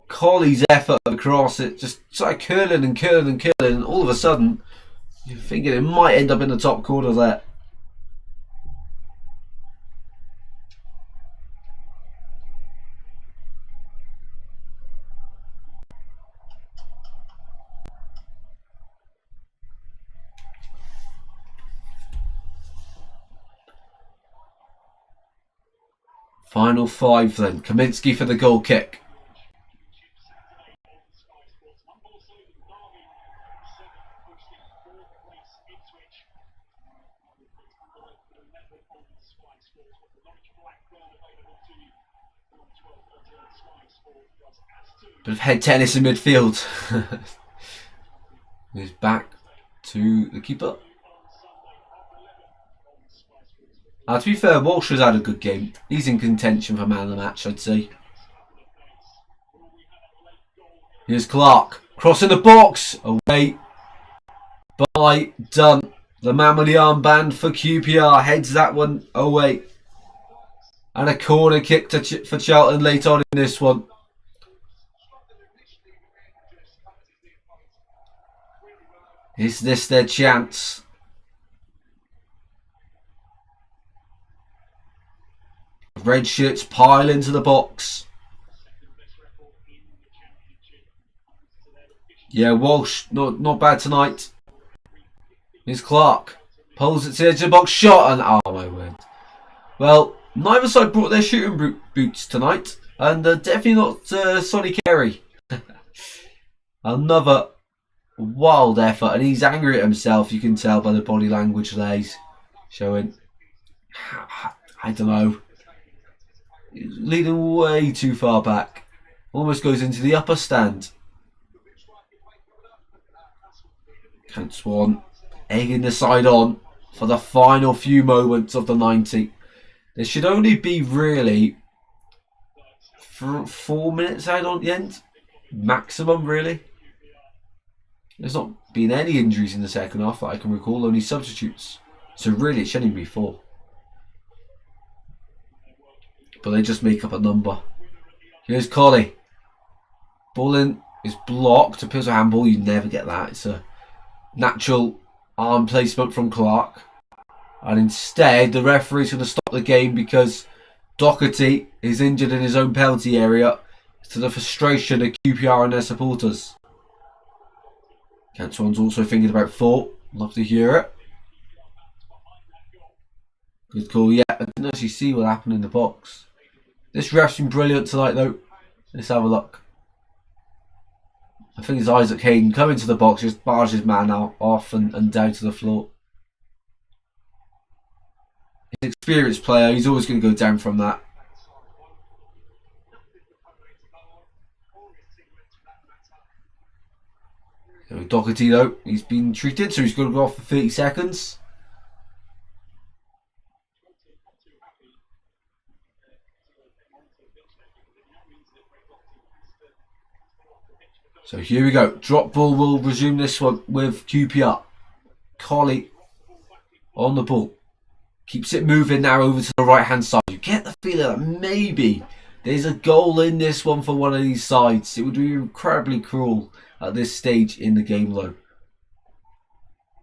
Colley's effort across it just started curling and curling and curling, and all of a sudden you're thinking it might end up in the top corner there. Final 5 then. Kaminsky for the goal kick. Bit of head tennis in midfield. He's back to the keeper. To be fair, Walsh has had a good game. He's in contention for man of the match, I'd say. Here's Clark. Crossing the box. Away by Dunn. The man with the armband for QPR. Heads that one away. And a corner kick for Charlton late on in this one. Is this their chance? Red shirts pile into the box. Yeah, Walsh, not bad tonight. Here's Clark. Pulls it to the edge of the box. Shot and oh my word. Well, neither side brought their shooting boots tonight. And definitely not Sonny Carey. Another wild effort. And he's angry at himself. You can tell by the body language there he's showing. I don't know. He's leading way too far back. Almost goes into the upper stand. Counts one. Egging the side on for the final few moments of the 90. There should only be really 4 minutes out on the end. Maximum, really. There's not been any injuries in the second half that I can recall, only substitutes. So really it shouldn't be 4. But they just make up a number. Here's Colley. Ball in is blocked. Appears a handball. You never get that. It's a natural arm placement from Clark. And instead, the referee's going to stop the game because Doherty is injured in his own penalty area to the frustration of QPR and their supporters. Canton's also thinking about 4. Love to hear it. Good call. Yeah, I didn't actually see what happened in the box. This ref's been brilliant tonight, though. Let's have a look. I think it's Isaac Hayden coming to the box, just bars his man out, off and down to the floor. He's an experienced player, he's always going to go down from that. Doherty, though, he's been treated, so he's going to go off for 30 seconds. So here we go. Drop ball will resume this one with QPR. Colley on the ball. Keeps it moving now over to the right hand side. You get the feeling that maybe there's a goal in this one for one of these sides. It would be incredibly cruel at this stage in the game, though.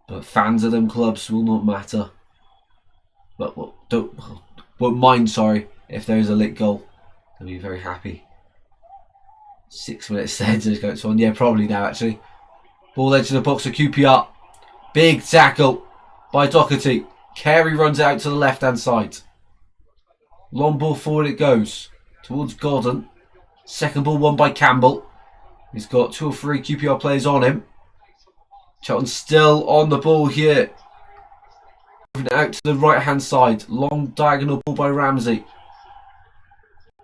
But fans of them clubs will not matter. But won't mind, sorry, if there is a lit goal. They'll be very happy. 6 minutes then to go on. Yeah, probably now actually. Ball edge of the box of QPR. Big tackle by Doherty. Carey runs out to the left hand side. Long ball forward it goes towards Gordon. Second ball won by Campbell. He's got 2 or 3 QPR players on him. Charlton still on the ball here. Moving out to the right hand side. Long diagonal ball by Ramsey.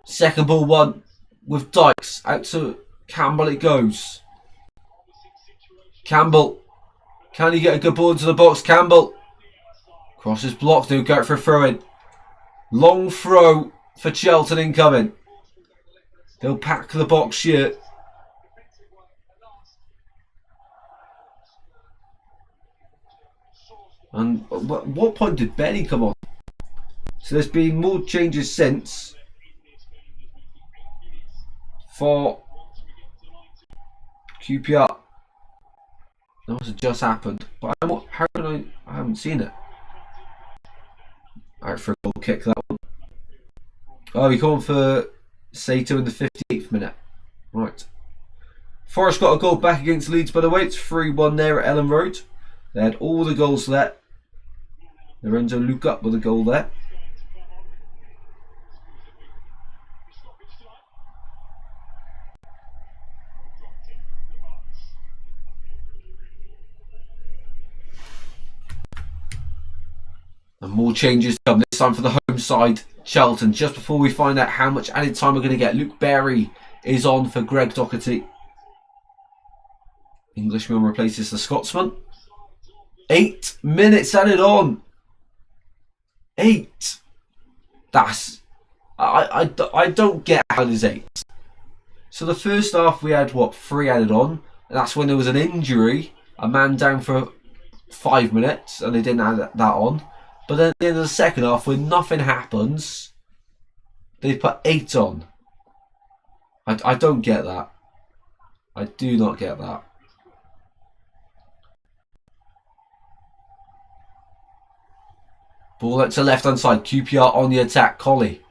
Second ball won with Dykes. Out to Campbell it goes. Campbell. Can he get a good ball into the box? Campbell. Cross is blocked. They'll go for a throw in. Long throw for Charlton incoming. They'll pack the box here. And at what point did Benny come on? So there's been more changes since for QPR. That must have just happened. But how can I haven't seen it. Out for a goal kick, that one. Oh, he called for Sato in the 58th minute. Right. Forest got a goal back against Leeds, by the way. It's 3-1 there at Ellen Road. They had all the goals there. Lorenzo Luca with a goal there. And more changes come this time for the home side, Charlton. Just before we find out how much added time we're going to get, Luke Berry is on for Greg Doherty. Englishman replaces the Scotsman. 8 minutes added on. 8. That's... I don't get how there's 8. So the first half we had, 3 added on. And that's when there was an injury. A man down for 5 minutes and they didn't add that on. But then at the end of the second half, when nothing happens, they put 8 on. I don't get that. I do not get that. Ball out to left hand side. QPR on the attack. Colley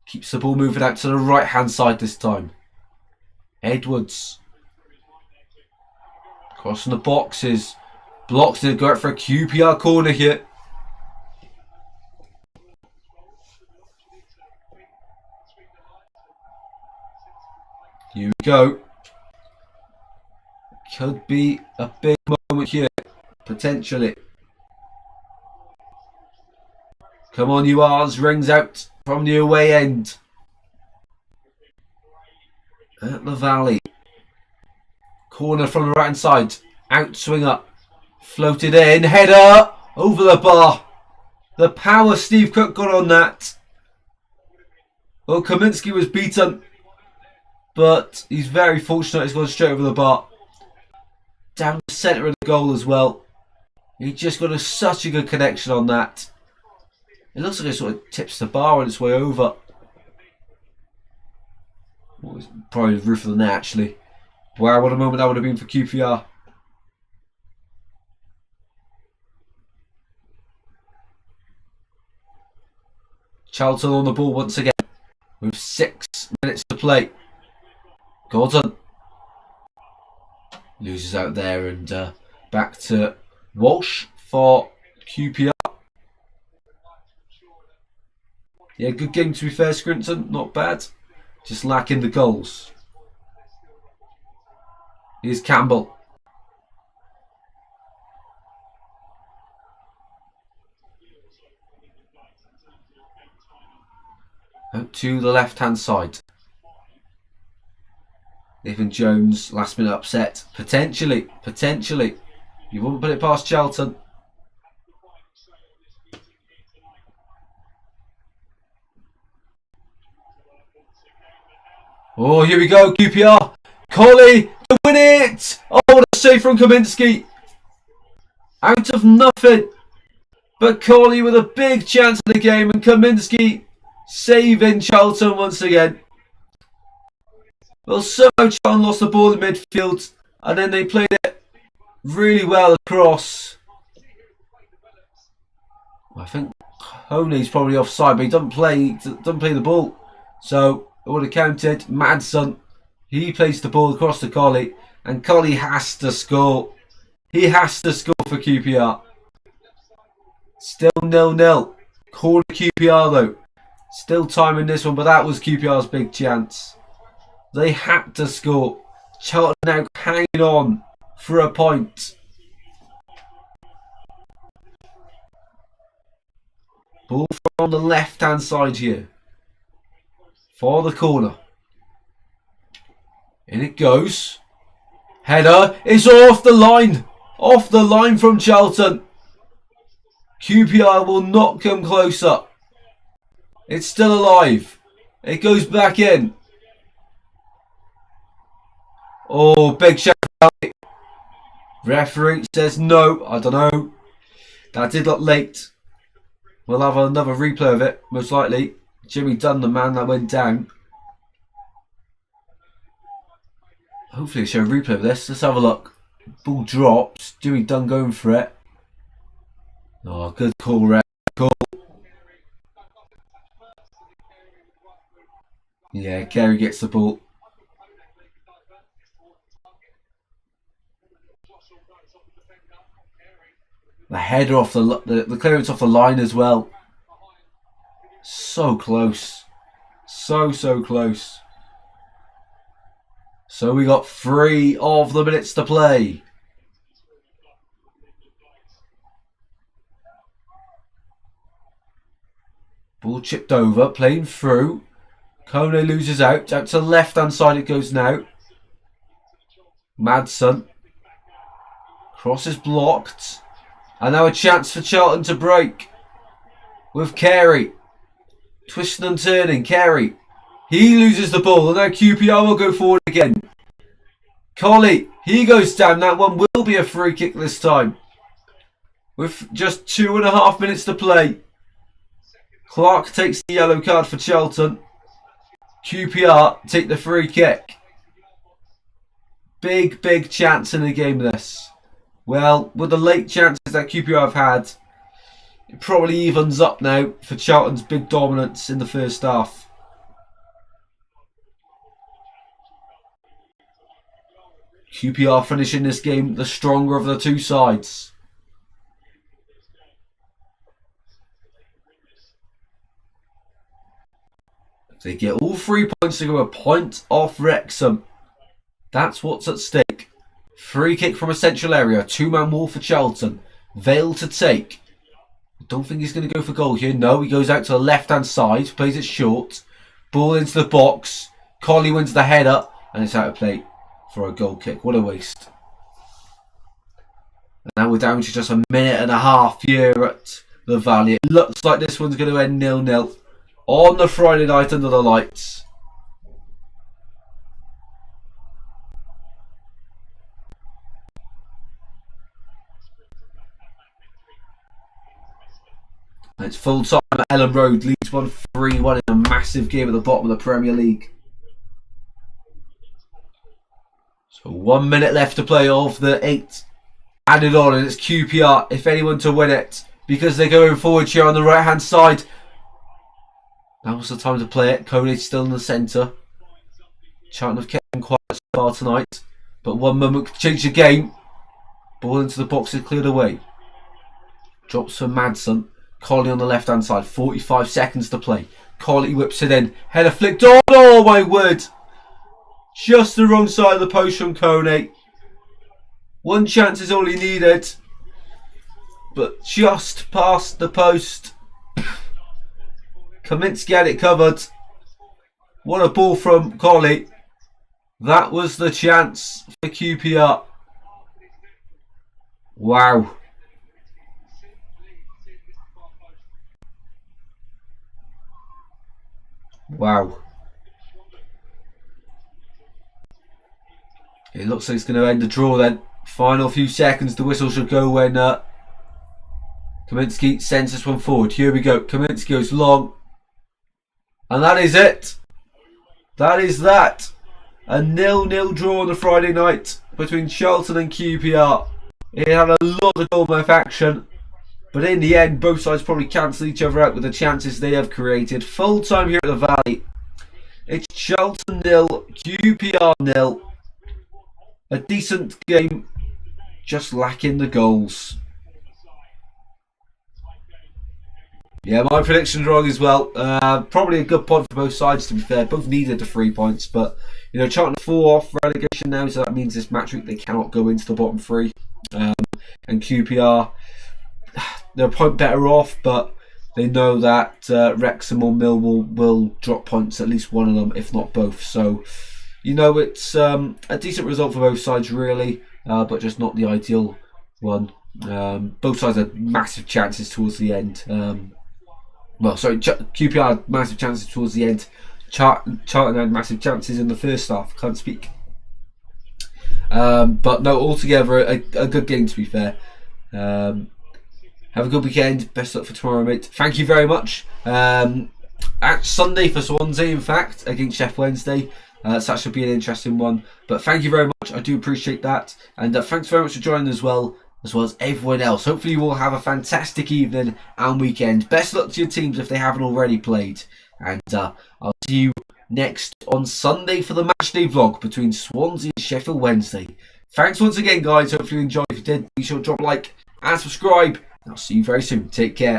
keeps the ball moving out to the right hand side this time. Edwards crossing the boxes. Blocks to go out for a QPR corner here. Here we go. Could be a big moment here, potentially. Come on, you R's. Rings out from the away end. At the Valley. Corner from the right hand side. Out swing up. Floated in. Header. Over the bar. The power Steve Cook got on that. Well, Kaminsky was beaten. But he's very fortunate he's gone straight over the bar. Down the centre of the goal as well. He just got such a good connection on that. It looks like it sort of tips the bar on its way over. Well, it's probably the roof of the net actually. Wow, what a moment that would have been for QPR. Charlton on the ball once again with 6 minutes to play. Gordon loses out there and back to Walsh for QPR. Yeah, good game to be fair, Scrinton. Not bad. Just lacking the goals. Here's Campbell. Out to the left-hand side. Nathan Jones, last minute upset. Potentially. You wouldn't put it past Charlton. Oh, here we go, QPR. Colley to win it. Oh, what a save from Kaminski. Out of nothing. But Colley with a big chance in the game, and Kaminski saving Charlton once again. Well, somehow Charlton lost the ball in midfield, and then they played it really well across. I think Honey's probably offside, but he doesn't play the ball, so it would have counted. Madsen, he plays the ball across to Colley, and Colley has to score. He has to score for QPR. Still 0-0. Corner QPR though. Still time in this one, but that was QPR's big chance. They had to score. Charlton now hanging on for a point. Ball from the left-hand side here. For the corner. In it goes. Header is off the line. Off the line from Charlton. QPR will not come closer. It's still alive. It goes back in. Oh, big shot. Referee says no. I don't know. That did look late. We'll have another replay of it, most likely. Jimmy Dunn, the man that went down. Hopefully show a replay of this. Let's have a look. Ball drops. Jimmy Dunn going for it. Oh, good call, Red. Call. Yeah, Kerry gets the ball. The header off the clearance off the line as well. So close. So close. So we got 3 of the minutes to play. Ball chipped over, playing through. Kone loses out. Out to the left hand side it goes now. Madsen. Cross is blocked. And now a chance for Charlton to break. With Carey. Twisting and turning. Carey. He loses the ball. And now QPR will go forward again. Colley. He goes down. That one will be a free kick this time. With just 2.5 minutes to play. Clark takes the yellow card for Charlton. QPR take the free kick. Big chance in the game this. Well, with the late chances that QPR have had, it probably evens up now for Charlton's big dominance in the first half. QPR finishing this game the stronger of the two sides. If they get all 3 points to go a point off Wrexham, that's what's at stake. Free kick from a central area. 2-man wall for Charlton. Vale to take. I don't think he's going to go for goal here. No, he goes out to the left-hand side. Plays it short. Ball into the box. Colley wins the header. And it's out of play for a goal kick. What a waste. And now we're down to just a minute and a half here at the Valley. It looks like this one's going to end 0-0. On the Friday night under the lights. It's full time at Ellen Road. Leeds won 3-1 in a massive game at the bottom of the Premier League. So 1 minute left to play of the 8 added on, and it's QPR, if anyone, to win it, because they're going forward here on the right hand side. That was the time to play it. Cody's still in the centre. Charlton have kept him quiet so far tonight, but one moment could change the game. Ball into the box is cleared away. Drops for Madsen. Collie on the left hand side. 45 seconds to play. Collie whips it in. Header flicked on. Oh my word. Just the wrong side of the post from Kone. One chance is all he needed. But just past the post. Kaminsky had it covered. What a ball from Collie. That was the chance for QPR. Wow. Wow. It looks like it's going to end the draw then. Final few seconds. The whistle should go when Kaminsky sends this one forward. Here we go. Kaminsky goes long. And that is it. That is that. A 0-0 draw on the Friday night between Charlton and QPR. It had a lot of goal-mouth action. But in the end, both sides probably cancel each other out with the chances they have created. Full time here at the Valley. It's Charlton 0, QPR 0. A decent game, just lacking the goals. Yeah, my prediction's wrong as well. Probably a good point for both sides, to be fair. Both needed the 3 points, but you know, Charlton 4 off relegation now, so that means this match week they cannot go into the bottom 3. And QPR, they're a point better off, but they know that Wrexham or Millwall will drop points, at least one of them, if not both. So, you know, it's a decent result for both sides, really, but just not the ideal one. Both sides had massive chances towards the end. QPR had massive chances towards the end. Charlton had massive chances in the first half. Can't speak. But no, altogether a good game, to be fair. Have a good weekend. Best luck for tomorrow, mate. Thank you very much. At Sunday for Swansea, in fact, against Sheffield Wednesday. So that should be an interesting one. But thank you very much. I do appreciate that. And thanks very much for joining as well as everyone else. Hopefully you all have a fantastic evening and weekend. Best luck to your teams if they haven't already played. And I'll see you next on Sunday for the matchday vlog between Swansea and Sheffield Wednesday. Thanks once again, guys. Hopefully you enjoyed. If you did, be sure to drop a like and subscribe. I'll see you very soon. Take care.